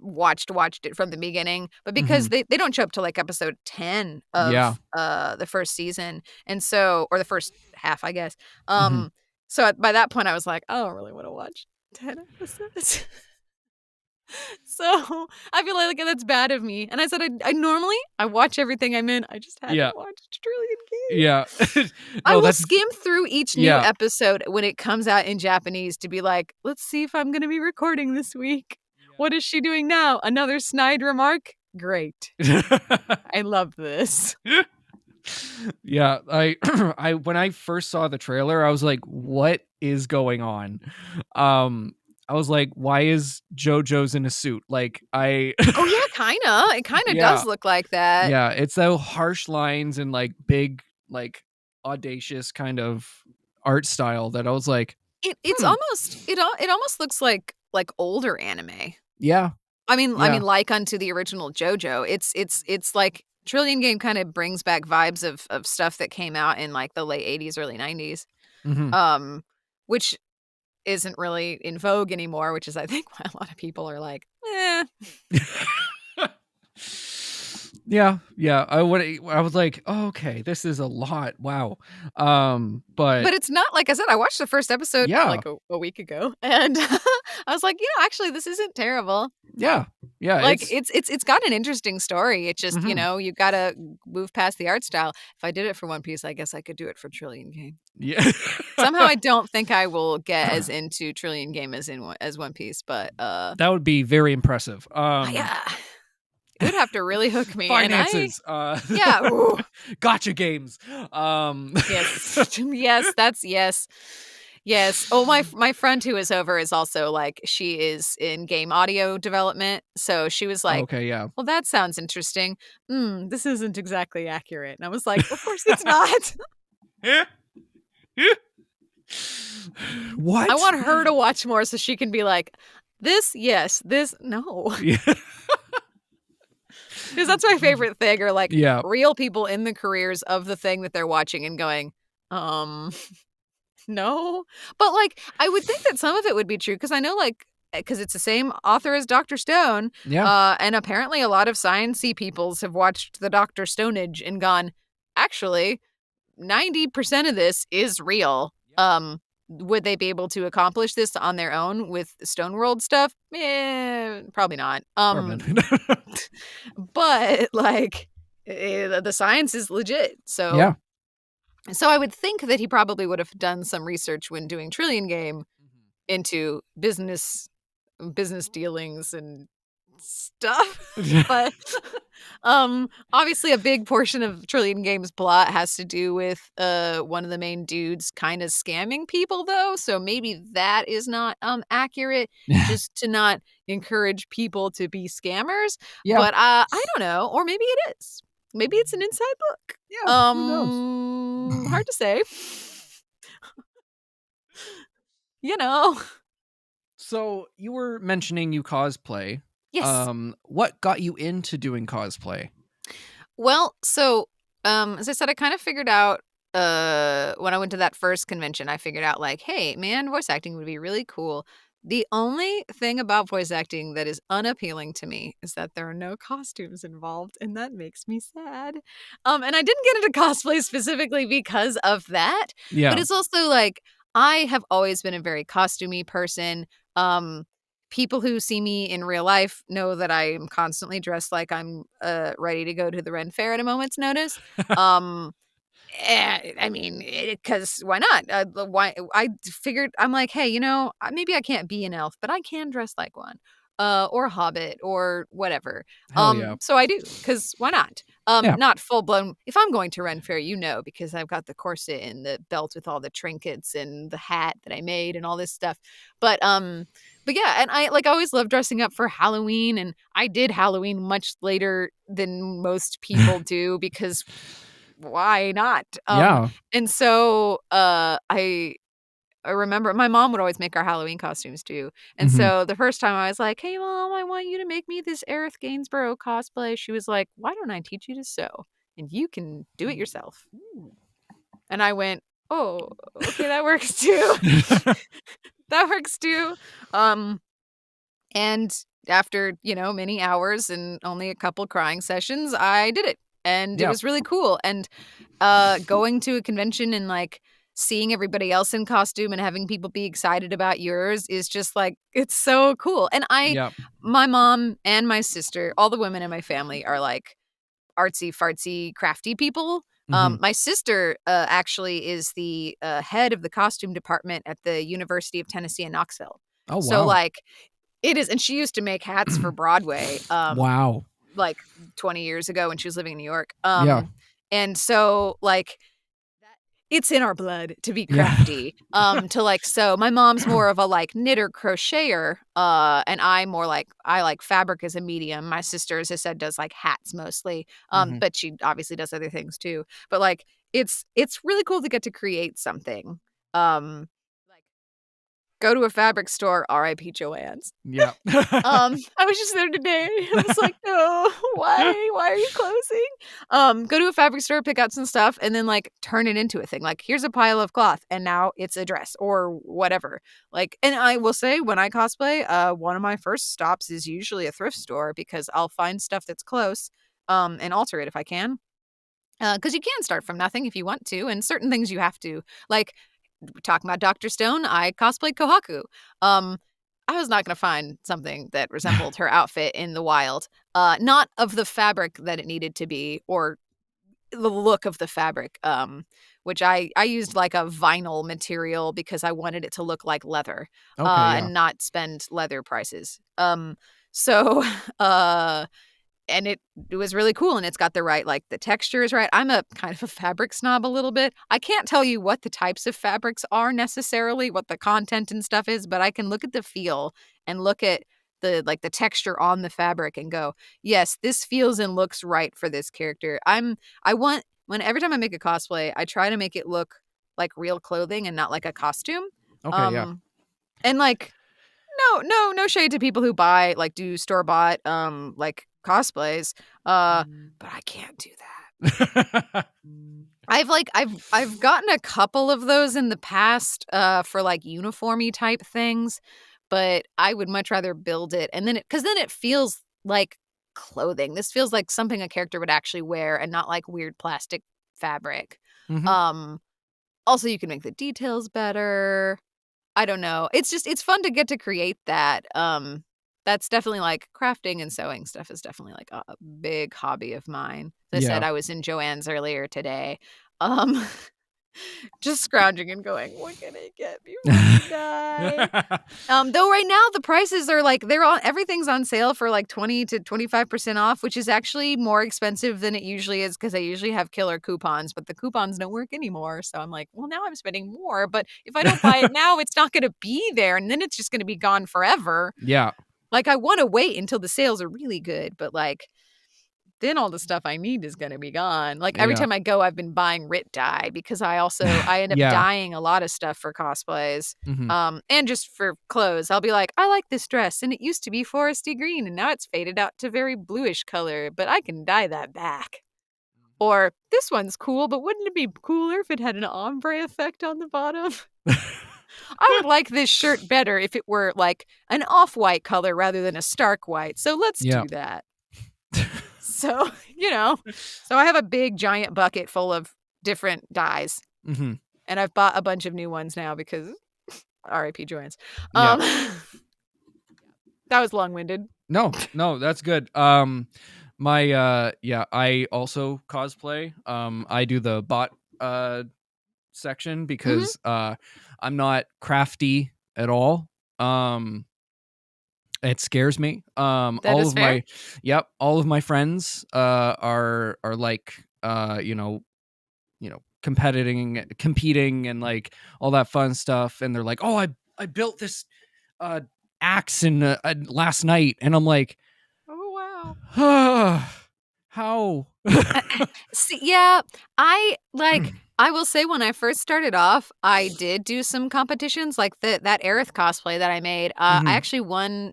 watched it from the beginning. But because they don't show up till like episode 10 of the first season, and so, or the first half, I guess. So by that point, I was like, I don't really want to watch 10 episodes. So I feel like that's bad of me. And I said, I normally watch everything I'm in. I just hadn't watched Trillion Game. Yeah. I will skim through each new episode when it comes out in Japanese to be like, let's see if I'm going to be recording this week. What is she doing now? Another snide remark? Great. I love this. Yeah, I when I first saw the trailer, I was like, what is going on? I was like, why is JoJo's in a suit? Like, Oh yeah, kinda. It kinda does look like that. Yeah, it's so harsh lines and like big, like audacious kind of art style that I was like, It's almost it almost looks like older anime. yeah. I mean, Yeah. like unto the original JoJo. It's like Trillion Game kind of brings back vibes of stuff that came out in like the late 80s, early 90s. Mhm. Which isn't really in vogue anymore, which is I think why a lot of people are like, eh. Yeah. I was like, oh, okay, this is a lot. Wow. But it's not, like I said, I watched the first episode Yeah. like a week ago, and I was like, actually, this isn't terrible. yeah. Like it's got an interesting story. It just, Mhm. you gotta move past the art style. If I did it for One Piece, I guess I could do it for Trillion Game. Yeah. Somehow I don't think I will get as into Trillion Game as One Piece, but That would be very impressive. yeah. It would have to really hook me. Finances. Yeah. Ooh. Gotcha games. Yes. Yes. Oh, my friend who is over is also like, she is in game audio development. So she was like, Okay, yeah. well, that sounds interesting. This isn't exactly accurate. And I was like, of course it's not. What? I want her to watch more so she can be like, this, yes, this, no. Yeah. Because that's my favorite thing, or like Yeah. real people in the careers of the thing that they're watching and going, no. But like, I would think that some of it would be true, because I know, like, because it's the same author as Dr. Stone. Yeah. And apparently a lot of science-y peoples have watched the Dr. Stonage and gone, actually, 90% of this is real. Would they be able to accomplish this on their own with Stone World stuff? Probably not. But like, the science is legit. So Yeah. So I would think that he probably would have done some research when doing Trillion Game into business dealings and stuff. But obviously a big portion of Trillion Game's plot has to do with one of the main dudes kind of scamming people, though. So maybe that is not accurate, just to not encourage people to be scammers. Yeah. But I don't know, or maybe it is. Maybe it's an inside look. Yeah, who knows? Hard to say. You know. So you were mentioning you cosplay. Yes. What got you into doing cosplay? Well, so as I said, I kind of figured out when I went to that first convention, I figured out like, hey, man, voice acting would be really cool. The only thing about voice acting that is unappealing to me is that there are no costumes involved, and that makes me sad. And I didn't get into cosplay specifically because of that. Yeah. But it's also like, I have always been a very costumey person. People who see me in real life know that I am constantly dressed like I'm ready to go to the Ren Fair at a moment's notice. I mean, because why not? Why? I figured, I'm like, hey, maybe I can't be an elf, but I can dress like one, or a hobbit, or whatever. Hell yeah. So I do, because why not? Yeah. Not full blown. If I'm going to Ren Fair, because I've got the corset and the belt with all the trinkets and the hat that I made and all this stuff. But yeah, and I always love dressing up for Halloween, and I did Halloween much later than most people do, because why not? Yeah. And so I remember my mom would always make our Halloween costumes too. And so the first time I was like, hey, Mom, I want you to make me this Aerith Gainsborough cosplay. She was like, why don't I teach you to sew? And you can do it yourself. And I went, oh, okay, that works too. That works too. And after, many hours and only a couple crying sessions, I did it. And it was really cool. And going to a convention and like seeing everybody else in costume and having people be excited about yours is just like, it's so cool. And my mom and my sister, all the women in my family are like artsy, fartsy, crafty people. My sister actually is the head of the costume department at the University of Tennessee in Knoxville. Oh, wow. So like it is. And she used to make hats for Broadway. Wow. Like 20 years ago when she was living in New York. And so like it's in our blood to be crafty, to like sew. My mom's more of a like knitter crocheter, and I'm more like, I like fabric as a medium. My sister, as I said, does like hats mostly, but she obviously does other things too. But like it's really cool to get to create something. like go to a fabric store, R.I.P. Joann's. Yeah. I was just there today. I was like, no, why are you closing? Go to a fabric store, pick out some stuff, and then like turn it into a thing. Like, here's a pile of cloth, and now it's a dress or whatever. Like, and I will say, when I cosplay, one of my first stops is usually a thrift store because I'll find stuff that's close, and alter it if I can. Because you can start from nothing if you want to, and certain things you have to. Like, talking about Dr. Stone, I cosplayed Kohaku. I was not going to find something that resembled her outfit in the wild. Not of the fabric that it needed to be, or the look of the fabric, which I used like a vinyl material because I wanted it to look like leather, Okay, yeah. and not spend leather prices. So, and it was really cool, and it's got the right, like, the texture is right. I'm a kind of a fabric snob a little bit. I can't tell you what the types of fabrics are necessarily, what the content and stuff is, but I can look at the feel and look at the texture on the fabric and go, yes, this feels and looks right for this character. Every time I make a cosplay, I try to make it look like real clothing and not like a costume. Okay, yeah. And like, no shade to people who do store-bought like cosplays, but I can't do that. I've gotten a couple of those in the past for like uniformy type things, but I would much rather build it, and then it feels like clothing. This feels like something a character would actually wear and not like weird plastic fabric. Mhm. Also, you can make the details better. I don't know. It's fun to get to create that. That's definitely like crafting and sewing stuff is definitely like a big hobby of mine. As I said, I was in Joann's earlier today. Just scrounging and going, what can I get before I die? Though right now the prices are like everything's on sale for like 20 to 25% off, which is actually more expensive than it usually is because I usually have killer coupons, but the coupons don't work anymore. So I'm like, well, now I'm spending more, but if I don't buy it now, it's not going to be there, and then it's just going to be gone forever. Yeah. Like, I want to wait until the sales are really good, but like, then all the stuff I need is going to be gone. Like, every time I go, I've been buying Rit dye because I end up dyeing a lot of stuff for cosplays. Mhm. And just for clothes. I'll be like, I like this dress, and it used to be foresty green, and now it's faded out to very bluish color, but I can dye that back. Or, this one's cool, but wouldn't it be cooler if it had an ombre effect on the bottom? I would like this shirt better if it were like an off-white color rather than a stark white. So let's do that. So, so I have a big giant bucket full of different dyes. Mm-hmm. And I've bought a bunch of new ones now because R.I.P. Joann's. Yeah. That was long-winded. No, that's good. I also cosplay. I do the bot section because I'm not crafty at all. It scares me. That all is of fair. all of my friends are like competing and like all that fun stuff, and they're like, oh, I built this axe in last night, and I'm like, oh wow. How? See, yeah, I will say when I first started off, I did do some competitions like that Aerith cosplay that I made. I actually won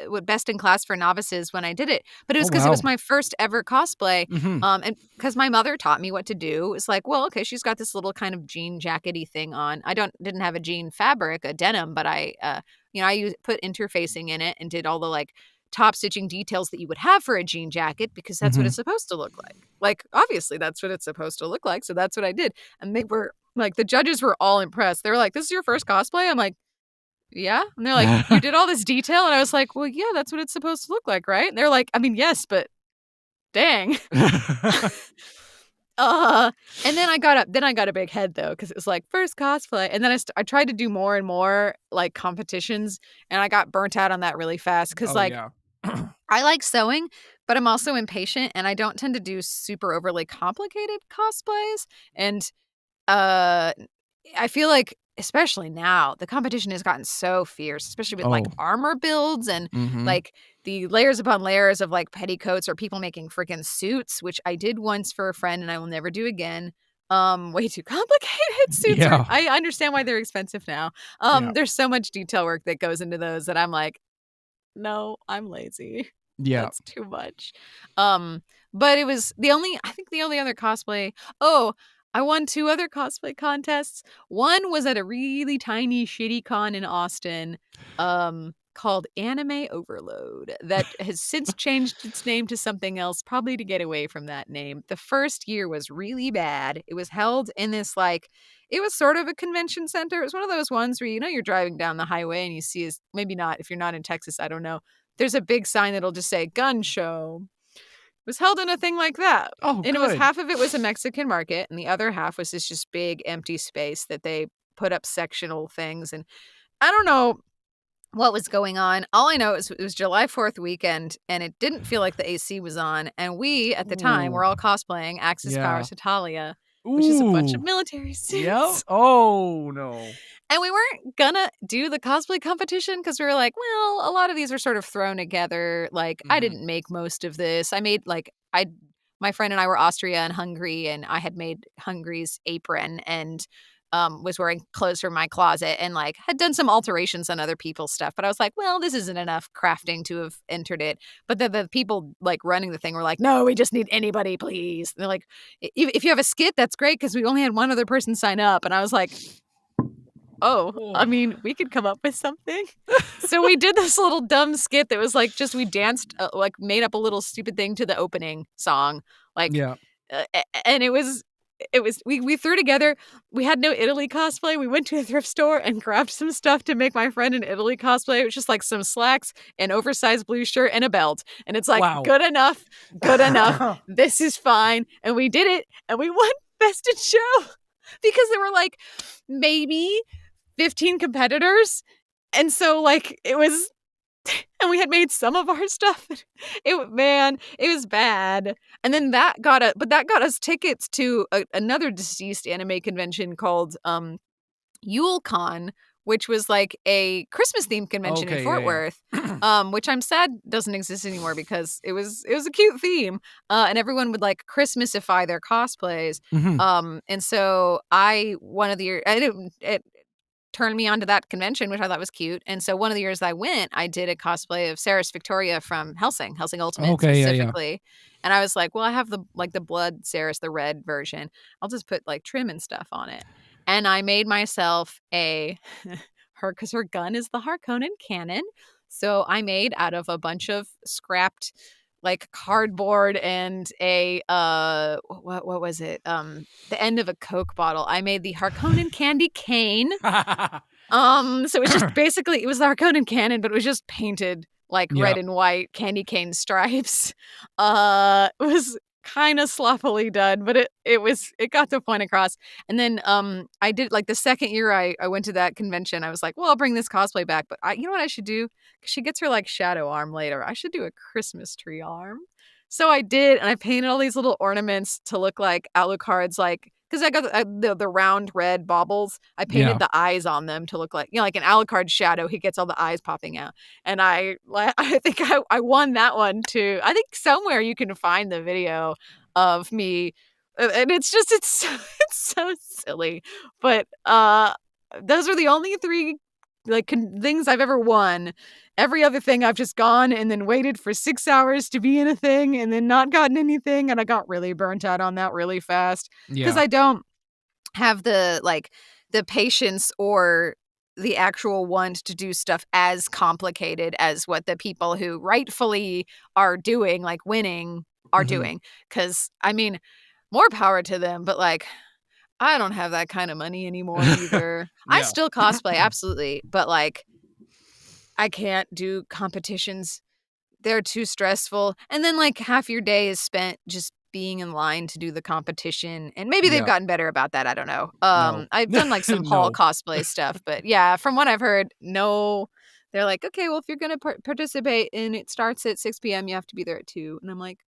with best in class for novices when I did it, but it was because it was my first ever cosplay. And because my mother taught me what to do. It's like, well, okay, she's got this little kind of jean jackety thing on. I didn't have a jean fabric, a denim, but I put interfacing in it and did all the like top stitching details that you would have for a jean jacket because that's what it's supposed to look like. Like, obviously that's what it's supposed to look like. So that's what I did. And they were like, the judges were all impressed. They were like, this is your first cosplay? I'm like, yeah. And they're like, you did all this detail? And I was like, well, yeah, that's what it's supposed to look like, right? And they're like, I mean, yes, but dang. And then I got a big head though, because it was like first cosplay, and then I tried to do more and more like competitions, and I got burnt out on that really fast because I like sewing, but I'm also impatient, and I don't tend to do super overly complicated cosplays, and I feel like especially now the competition has gotten so fierce, especially with like armor builds and like the layers upon layers of like petticoats or people making freaking suits, which I did once for a friend and I will never do again. way too complicated. Suits Yeah. are, I understand why they're expensive now. Yeah. There's so much detail work that goes into those that I'm like, no, I'm lazy. Yeah. That's too much. But it was I think the only other cosplay. Oh, I won 2 other cosplay contests. One was at a really tiny shitty con in Austin, called Anime Overload, that has since changed its name to something else, probably to get away from that name. The first year was really bad. It was held in this it was sort of a convention center. It was one of those ones where you're driving down the highway and you see, maybe not if you're not in Texas, I don't know. There's a big sign that'll just say gun show. It was held in a thing like that. Oh, And it was good. half of it was a Mexican market and the other half was this just big empty space that they put up sectional things. And I don't know what was going on. All I know is it was July 4th weekend and it didn't feel like the AC was on. And we, at the time, were all cosplaying Axis Yeah. Powers Italia, which is a bunch of military suits. Yep. Oh, no. And we weren't gonna do the cosplay competition because we were like, well, a lot of these are sort of thrown together. Like, I Mhm. didn't make most of this. I made my friend and I were Austria and Hungary, and I had made Hungary's apron and was wearing clothes from my closet and had done some alterations on other people's stuff. But I was like, well, this isn't enough crafting to have entered it. But the people running the thing were like, no, we just need anybody, please. And they're like, if you have a skit, that's great because we only had one other person sign up. And I was like, oh, I mean, we could come up with something. So we did this little dumb skit that was we danced, made up a little stupid thing to the opening song. Yeah. And we threw together, we had no Italy cosplay. We went to a thrift store and grabbed some stuff to make my friend an Italy cosplay. It was just some slacks, an oversized blue shirt, and a belt. And it's Wow. good enough. This is fine. And we did it and we won Best in Show because there were maybe 15 competitors. And so it was, and we had made some of our stuff. It was bad. And then that got us tickets to another deceased anime convention called YuleCon, which was a Christmas themed convention in Fort Worth, which I'm sad doesn't exist anymore because it was a cute theme, and everyone would Christmasify their cosplays. Mhm. And so one of the years, it turned me on to that convention, which I thought was cute. And so one of the years I went, I did a cosplay of Ceres Victoria from Helsing Ultimate specifically. And I was like, well, I have the blood Ceres, the red version. I'll just put trim and stuff on it. And I made myself because her gun is the Harkonnen cannon. So I made out of a bunch of scrapped cardboard and a what was it? The end of a Coke bottle. I made the Harkonnen candy cane. So it was just basically it was the Harkonnen cannon, but it was just painted red and white candy cane stripes. It was kind of sloppily done, but it got the point across. And then I did the second year I went to that convention, I was like, well, I'll bring this cosplay back, but you know what I should do? Because she gets her shadow arm later. I should do a Christmas tree arm. So I did, and I painted all these little ornaments to look like Alucard's because I got the round red baubles. I painted the eyes on them to look like an Alucard shadow. He gets all the eyes popping out, and I think I won that one too. I think somewhere you can find the video of me, and it's so silly. But those are the only 3 things I've ever won. Every other thing I've just gone and then waited for 6 hours to be in a thing and then not gotten anything. And I got really burnt out on that really fast because I don't have the patience or the actual want to do stuff as complicated as what the people who rightfully are doing, winning, are doing. Because, I mean, more power to them, but I don't have that kind of money anymore either. I still cosplay, absolutely, but I can't do competitions. They're too stressful. And then half your day is spent just being in line to do the competition. And maybe they've gotten better about that. I don't know. No. I've done some No. hall cosplay stuff, but yeah, from what I've heard, no. They're like, okay, well, if you're going to participate and it starts at 6 p.m., you have to be there at 2. And I'm like,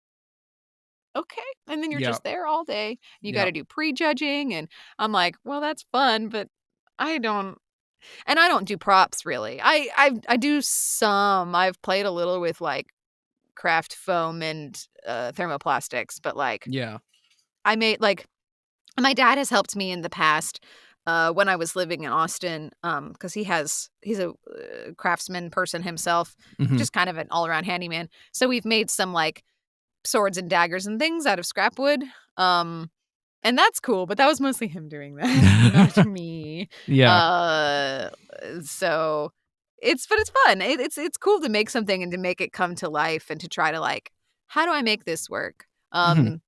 okay. And then you're just there all day. You got to do prejudging. And I'm like, well, that's fun, but I don't do props really. I do some. I've played a little with craft foam and thermoplastics, but I made My dad has helped me in the past when I was living in Austin, because he's a craftsman person himself, Mhm. just kind of an all-around handyman. So we've made some like swords and daggers and things out of scrap wood. And that's cool, but that was mostly him doing that, not me. Yeah. So it's fun. It's cool to make something and to make it come to life and to try to like, how do I make this work? Mhm.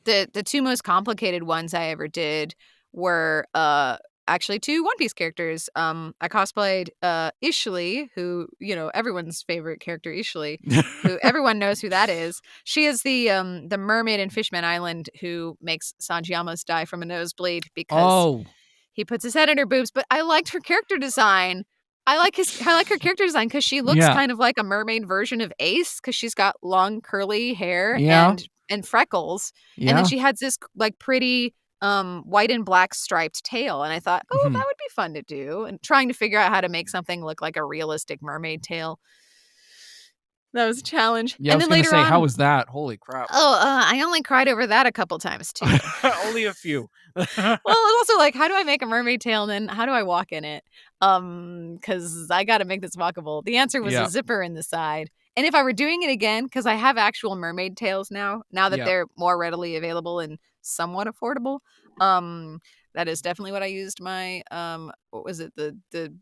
The two most complicated ones I ever did were actually two One Piece characters. I cosplayed Ishli, who, everyone's favorite character, Ishli, who everyone knows who that is. She is the mermaid in Fishman Island who makes Sanji almost die from a nosebleed because Oh. he puts his head in her boobs. But I liked her character design. I like her character design because she looks Yeah. kind of like a mermaid version of Ace because she's got long curly hair Yeah. and freckles. And Yeah. then she has this like pretty white and black striped tail. And I thought, oh, Mhm. that would be fun to do. And trying to figure out how to make something look like a realistic mermaid tail. That was a challenge. Yeah, I And was then gonna later say, on, how was that? Holy crap. I only cried over that a couple times too. Only a few. Well, it's also like, how do I make a mermaid tail and then how do I walk in it? Because I got to make this walkable. The answer was Yeah. a zipper in the side. And if I were doing it again, because I have actual mermaid tails now that Yeah. they're more readily available and somewhat affordable, that is definitely what I used my what was it, the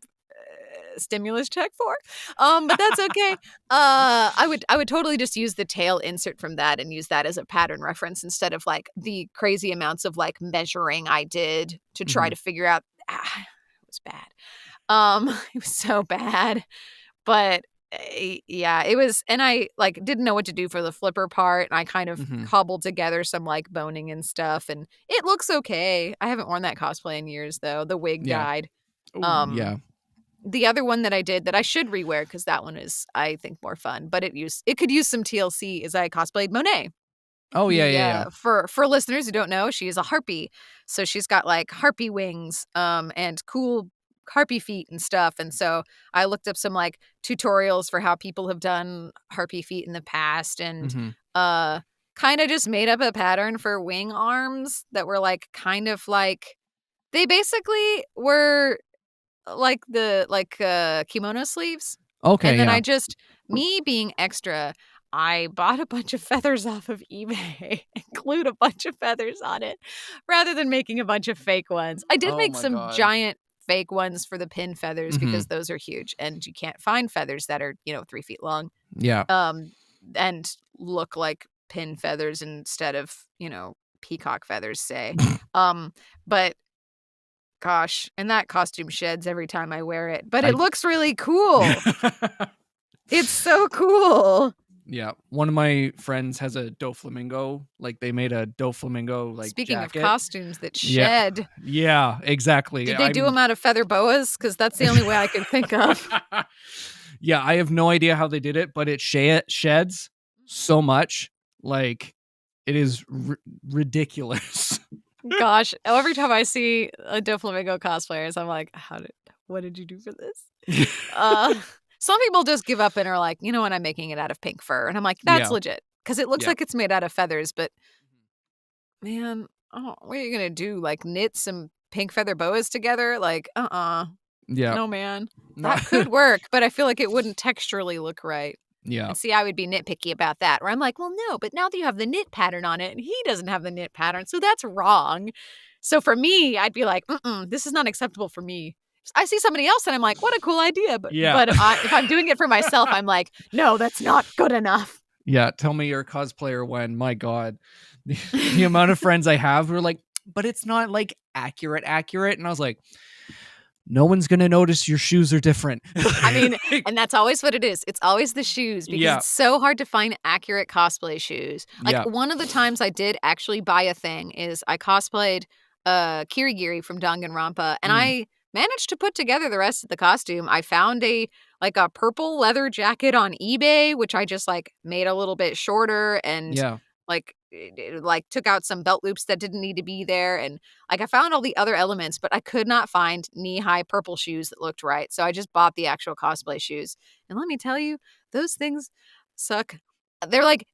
stimulus check for? But that's okay. I would totally just use the tail insert from that and use that as a pattern reference instead of like the crazy amounts of like measuring I did to try Mhm. to figure out. It was bad. It was so bad. But yeah, it was, and I like didn't know what to do for the flipper part, and I kind of Mhm. cobbled together some like boning and stuff, and it looks okay. I haven't worn that cosplay in years though. The wig Yeah. died. Ooh, yeah. The other one that I did that I should rewear because that one is, I think, more fun, but it could use some TLC, is I cosplayed Monet. Oh, yeah. For listeners who don't know, she is a harpy. So she's got like harpy wings and cool harpy feet and stuff. And so I looked up some like tutorials for how people have done harpy feet in the past and Mhm. kind of just made up a pattern for wing arms that were like kind of like, they basically were like kimono sleeves. Okay, And then yeah. I just, me being extra, I bought a bunch of feathers off of eBay and glued a bunch of feathers on it rather than making a bunch of fake ones. I did Oh make my some God. giant fake ones for the pin feathers because Mhm. those are huge and you can't find feathers that are, 3 feet long Yeah. and look like pin feathers instead of, peacock feathers, say. But gosh, and that costume sheds every time I wear it, but I it looks really cool. It's so cool. Yeah. One of my friends has a Doflamingo. Like they made a Doflamingo like Speaking of jacket. costumes that Yeah. shed, Yeah, exactly. did they do them out of feather boas? Because that's the only way I could think of. Yeah, I have no idea how they did it, but it sheds so much. Like it is ridiculous. Gosh, every time I see a Doflamingo cosplayers, I'm like, what did you do for this? Some people just give up and are like, you know what, I'm making it out of pink fur. And I'm like, that's Yeah. legit. Because it looks Yeah. like it's made out of feathers, but man, what are you going to do? Like knit some pink feather boas together? Like, Yeah. no, man. That could work, but I feel like it wouldn't texturally look right. Yeah. And see, I would be nitpicky about that, where I'm like, well, no, but now that you have the knit pattern on it, and he doesn't have the knit pattern, so that's wrong. So for me, I'd be like, this is not acceptable for me. I see somebody else, and I'm like, what a cool idea. But if I'm doing it for myself, I'm like, no, that's not good enough. Yeah. Tell me you're a cosplayer when, my God, the amount of friends I have who are like, but it's not like accurate. And I was like, no one's going to notice your shoes are different. I mean, and that's always what it is. It's always the shoes because it's so hard to find accurate cosplay shoes. Like one of the times I did actually buy a thing is I cosplayed Kirigiri from Danganronpa and I managed to put together the rest of the costume. I found a purple leather jacket on eBay, which I just like made a little bit shorter and like took out some belt loops that didn't need to be there. And like I found all the other elements, but I could not find knee-high purple shoes that looked right. So I just bought the actual cosplay shoes. And let me tell you, those things suck. They're like,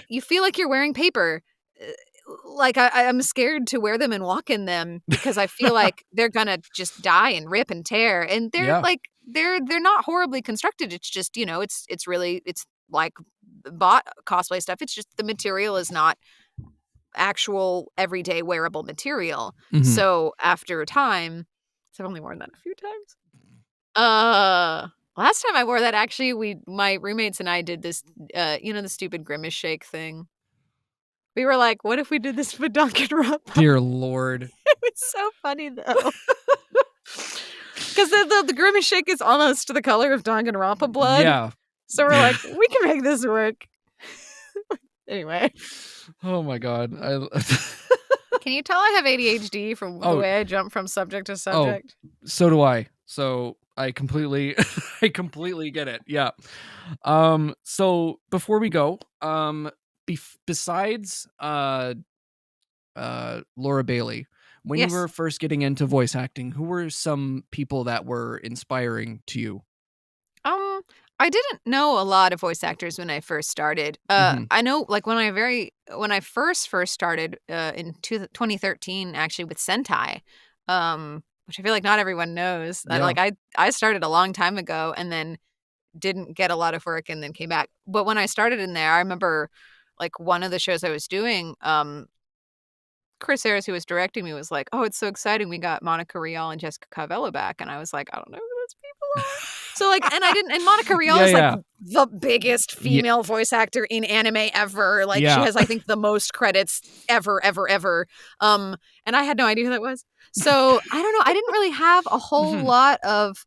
you feel like you're wearing paper. like I'm scared to wear them and walk in them because I feel like they're gonna just die and rip and tear. And they're Yeah. like they're not horribly constructed. It's just, it's really it's like bought cosplay stuff. It's just the material is not actual everyday wearable material. Mhm. So after time, so I've only worn that a few times. Last time I wore that, actually, my roommates and I did this, the stupid grimace shake thing. We were like, what if we did this with Danganronpa? Dear Lord. It was so funny, though. Because the grimace shake is almost the color of Danganronpa blood. Yeah. So we're like, we can make this work. Anyway. Oh my God. Can you tell I have ADHD from the way I jump from subject to subject? So do I. So I completely get it. Yeah. So before we go, besides Laura Bailey, when Yes. you were first getting into voice acting, who were some people that were inspiring to you? I didn't know a lot of voice actors when I first started. Mhm. I know, like, when I first started in 2013, actually, with Sentai, which I feel like not everyone knows. Yeah. Like, I started a long time ago and then didn't get a lot of work and then came back. But when I started in there, I remember, like, one of the shows I was doing, Chris Harris, who was directing me, was like, "Oh, it's so exciting! We got Monica Rial and Jessica Cavallo back," and I was like, "I don't know who those people are." So like, and Monica Rial is like the biggest female voice actor in anime ever. Like she has, I think, the most credits ever. And I had no idea who that was. So I don't know. I didn't really have a whole lot of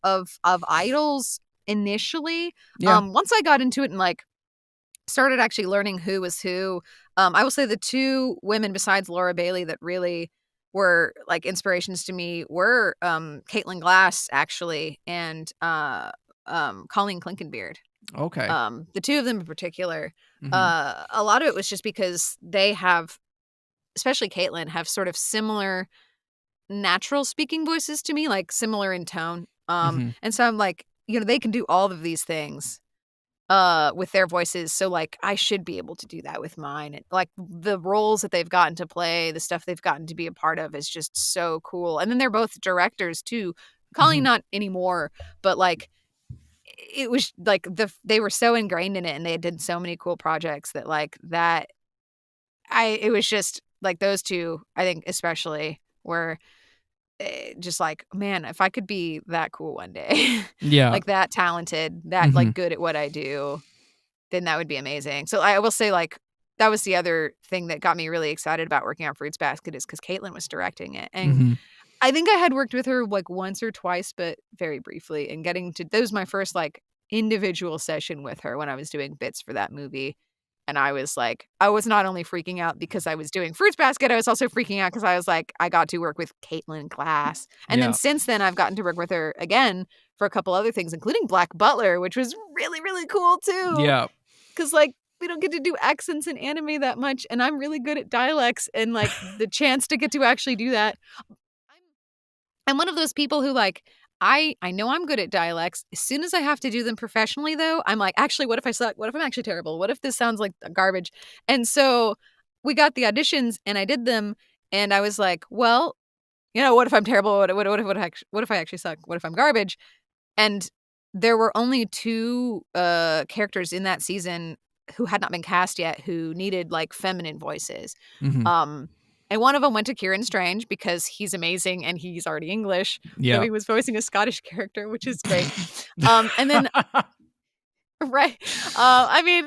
idols initially. Once I got into it and like started actually learning who was who, I will say the two women besides Laura Bailey that really were like inspirations to me were Caitlin Glass, actually, and Colleen Clinkenbeard. Okay. The two of them in particular. Mhm. A lot of it was just because they have, especially Caitlin, have sort of similar natural speaking voices to me, like similar in tone. And so I'm like, they can do all of these things with their voices, so like I should be able to do that with mine. And like the roles that they've gotten to play, the stuff they've gotten to be a part of is just so cool. And then they're both directors too. Colleen not anymore, but like it was like they were so ingrained in it and they did so many cool projects that like that it was just like those two, I think especially, were just like, man, if I could be that cool one day, like that talented, that like good at what I do, then that would be amazing. So I will say, like, that was the other thing that got me really excited about working on Fruits Basket, is because Caitlin was directing it. And I think I had worked with her like once or twice, but very briefly. And that was my first like individual session with her when I was doing bits for that movie. And I was like, I was not only freaking out because I was doing Fruits Basket, I was also freaking out because I was like, I got to work with Caitlin Glass. And then since then, I've gotten to work with her again for a couple other things, including Black Butler, which was really, really cool too. Yeah. Because like, we don't get to do accents in anime that much. And I'm really good at dialects, and like the chance to get to actually do that. I'm one of those people who like, I know I'm good at dialects. As soon as I have to do them professionally, though, I'm like, actually, what if I suck? What if I'm actually terrible? What if this sounds like garbage? And so we got the auditions and I did them, and I was like, well, what if I'm terrible? What if I actually suck? What if I'm garbage? And there were only two characters in that season who had not been cast yet who needed like feminine voices. And one of them went to Kieran Strange because he's amazing and he's already English. Yeah. So he was voicing a Scottish character, which is great. And then, right. I mean,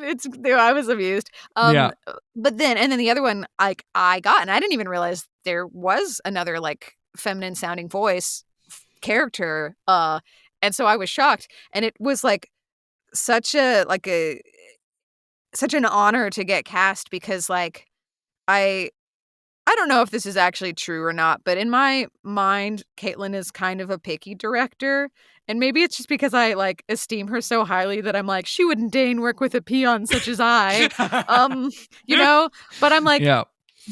I was amused. But then the other one, like, I got, and I didn't even realize there was another like feminine sounding voice character. And so I was shocked. And it was like such an honor to get cast, because like, I don't know if this is actually true or not, but in my mind, Caitlin is kind of a picky director. And maybe it's just because I like esteem her so highly that I'm like, she wouldn't deign work with a peon such as I, but I'm like,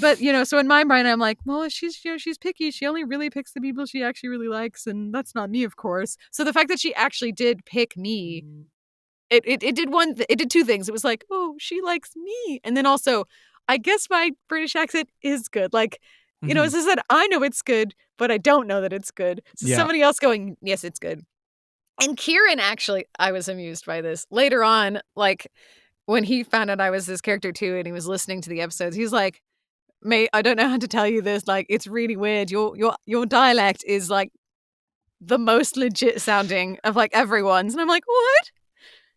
but so in my mind, I'm like, well, she's picky. She only really picks the people she actually really likes. And that's not me, of course. So the fact that she actually did pick me, it did two things. It was like, oh, she likes me. And then also, I guess my British accent is good. Like, you know, Mhm. as I said, I know it's good, but I don't know that it's good. So Yeah. somebody else going, yes, it's good. And Kieran, actually, I was amused by this. Later on, like, when he found out I was this character too, and he was listening to the episodes, he's like, mate, I don't know how to tell you this. Like, it's really weird. Your dialect is like the most legit sounding of like everyone's. And I'm like, what?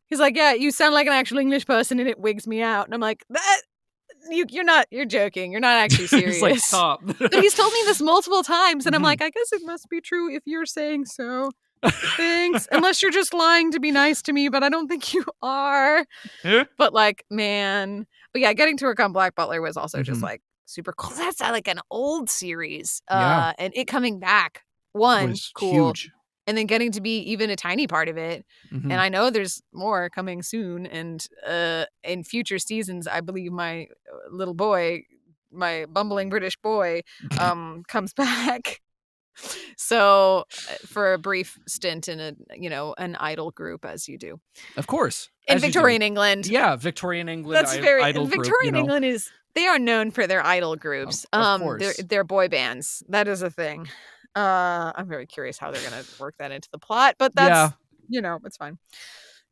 He's like, yeah, you sound like an actual English person, and it wigs me out. And I'm like, you're joking. You're not actually serious. It's like, stop. But he's told me this multiple times, and I'm Mhm. like, I guess it must be true if you're saying so. Thanks. Unless you're just lying to be nice to me, but I don't think you are. But like, man. But yeah, getting to work on Black Butler was also just Mhm. like super cool. That's like an old series. Yeah. And it coming back, one, Was cool. huge. And then getting to be even a tiny part of it. Mhm. And I know there's more coming soon. And in future seasons, I believe my little boy, my bumbling British boy, comes back. So for a brief stint in an idol group, as you do Of course. in as you do. Victorian England. Yeah, Victorian England That's very idol Victorian group, England is, they are known for their idol groups. Of course. They're boy bands. That is a thing. I'm very curious how they're gonna work that into the plot, but that's it's fine.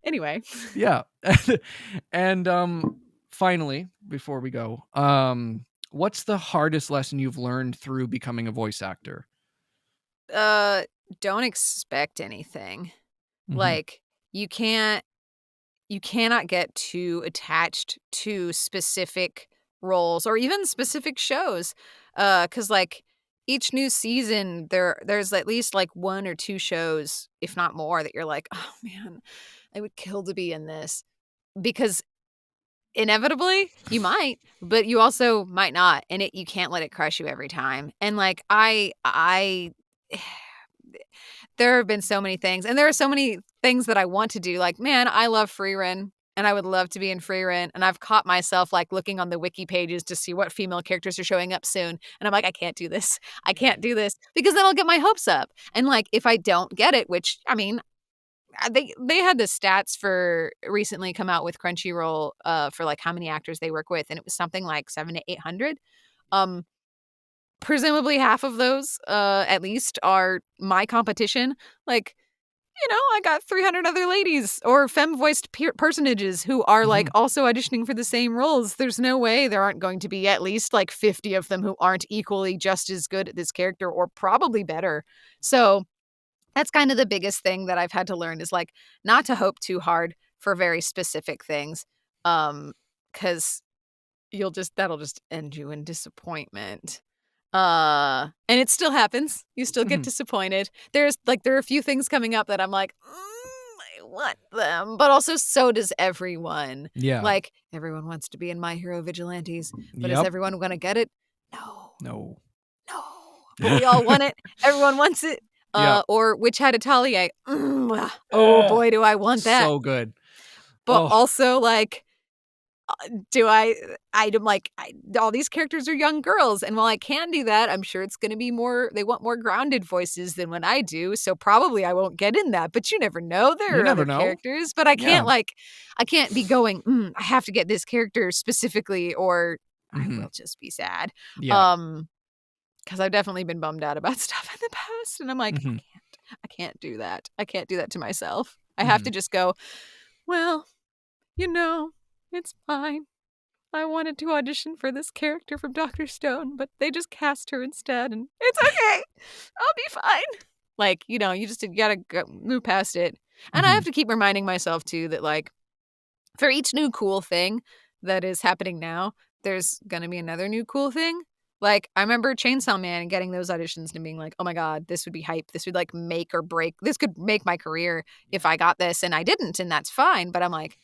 Anyway. Yeah. And finally, before we go, what's the hardest lesson you've learned through becoming a voice actor? Don't expect anything. Mhm. Like, you cannot get too attached to specific roles or even specific shows. Cause like each new season there's at least like one or two shows, if not more, that you're like, oh man, I would kill to be in this. Because inevitably you might, but you also might not. And you can't let it crush you every time. And like I there have been so many things, and there are so many things that I want to do. Like, man, I love Freerun, and I would love to be in Freerun. And I've caught myself like looking on the wiki pages to see what female characters are showing up soon. And I'm like, I can't do this. I can't do this, because then I'll get my hopes up. And like, if I don't get it, which I mean, they had the stats for recently come out with Crunchyroll for like how many actors they work with, and it was something like 700 to 800. Presumably half of those, at least, are my competition. Like, I got 300 other ladies or femme-voiced personages who are, like, also auditioning for the same roles. There's no way there aren't going to be at least, like, 50 of them who aren't equally just as good at this character, or probably better. So that's kind of the biggest thing that I've had to learn, is, like, not to hope too hard for very specific things, because that'll just end you in disappointment. And it still happens. You still get disappointed. There are a few things coming up that I'm like, I want them, but also so does everyone. Yeah. Like, everyone wants to be in My Hero Vigilantes, but is Yep. everyone going to get it? No. But we all want it. Everyone wants it. Yep. Or Witch Hat Atelier. Oh boy, do I want that. So good. But also, like, I'm like, all these characters are young girls, and while I can do that, I'm sure it's going to be more, they want more grounded voices than what I do, so probably I won't get in that, but you never know. There are other characters, but I can't I can't be going, I have to get this character specifically, or I will just be sad. Yeah. Because I've definitely been bummed out about stuff in the past, and I'm like, I can't do that. I can't do that to myself. I have to just go, well, it's fine. I wanted to audition for this character from Dr. Stone, but they just cast her instead, and it's okay. I'll be fine. Like, you gotta move past it. And I have to keep reminding myself, too, that, like, for each new cool thing that is happening now, there's gonna be another new cool thing. Like, I remember Chainsaw Man and getting those auditions and being like, oh my God, this would be hype. This would, like, make or break. This could make my career if I got this, and I didn't, and that's fine. But I'm like,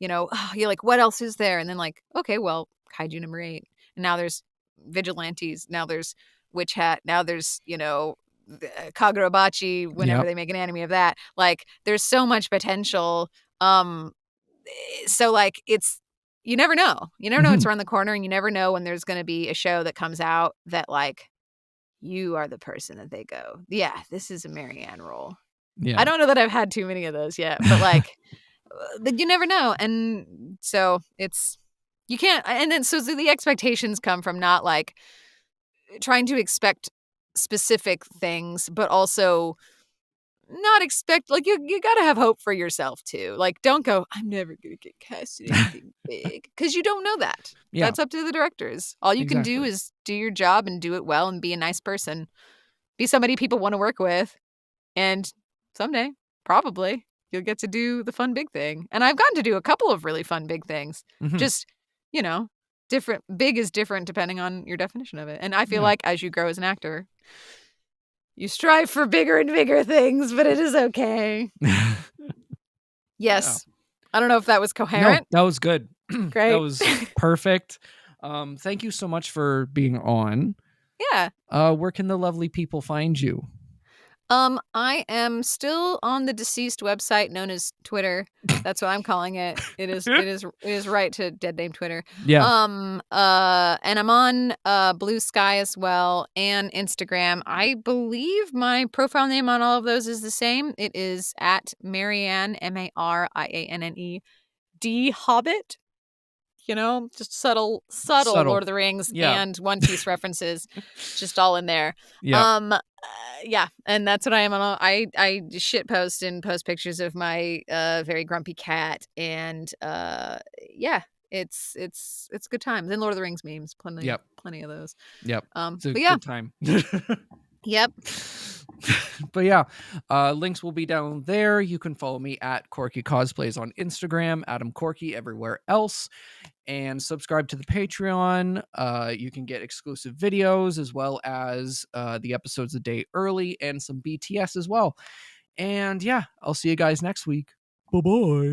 you're like, what else is there? And then, like, okay, well, Kaiju number 8. And now there's Vigilantes. Now there's Witch Hat. Now there's, Kagurabachi, whenever they make an anime of that. Like, there's so much potential. So, like, you never know. You never know what's around the corner, and you never know when there's going to be a show that comes out that, like, you are the person that they go, yeah, this is a Marianne role. Yeah. I don't know that I've had too many of those yet, but, like, you never know. And so it's You can't, and then so the expectations come from not like trying to expect specific things, but also not expect, like, you gotta have hope for yourself too. Like, don't go, I'm never gonna get cast in anything big, because you don't know that. Yeah. That's up to the directors. All you can do Exactly. is do your job and do it well and be a nice person. Be somebody people want to work with. And someday, probably, you'll get to do the fun big thing. And I've gotten to do a couple of really fun big things. Mhm. Just, you know, different. Big is different depending on your definition of it. And I feel Yeah. like as you grow as an actor, you strive for bigger and bigger things, but it is okay. Yes. I don't know if that was No, coherent. that was good. Great. That was perfect. Thank you so much for being on. Yeah. Where can the lovely people find you? I am still on the deceased website known as Twitter. That's what I'm calling it. It is right to dead name Twitter. Yeah. And I'm on Blue Sky as well and Instagram. I believe my profile name on all of those is the same. It is at Marianne Marianne D Hobbit. You know, just subtle Lord of the Rings Yeah. and One Piece references, just all in there. Yeah. Yeah, and that's what I am on. I shit post and post pictures of my very grumpy cat, and yeah, it's good times. And Lord of the Rings memes, plenty of those. Yep. It's a But yeah, good time. yep. But yeah, links will be down there. You can follow me at Corky Cosplays on Instagram, Adam Corky everywhere else, and subscribe to the Patreon. You can get exclusive videos as well as the episodes a day early and some BTS as well. And yeah, I'll see you guys next week. Bye-bye.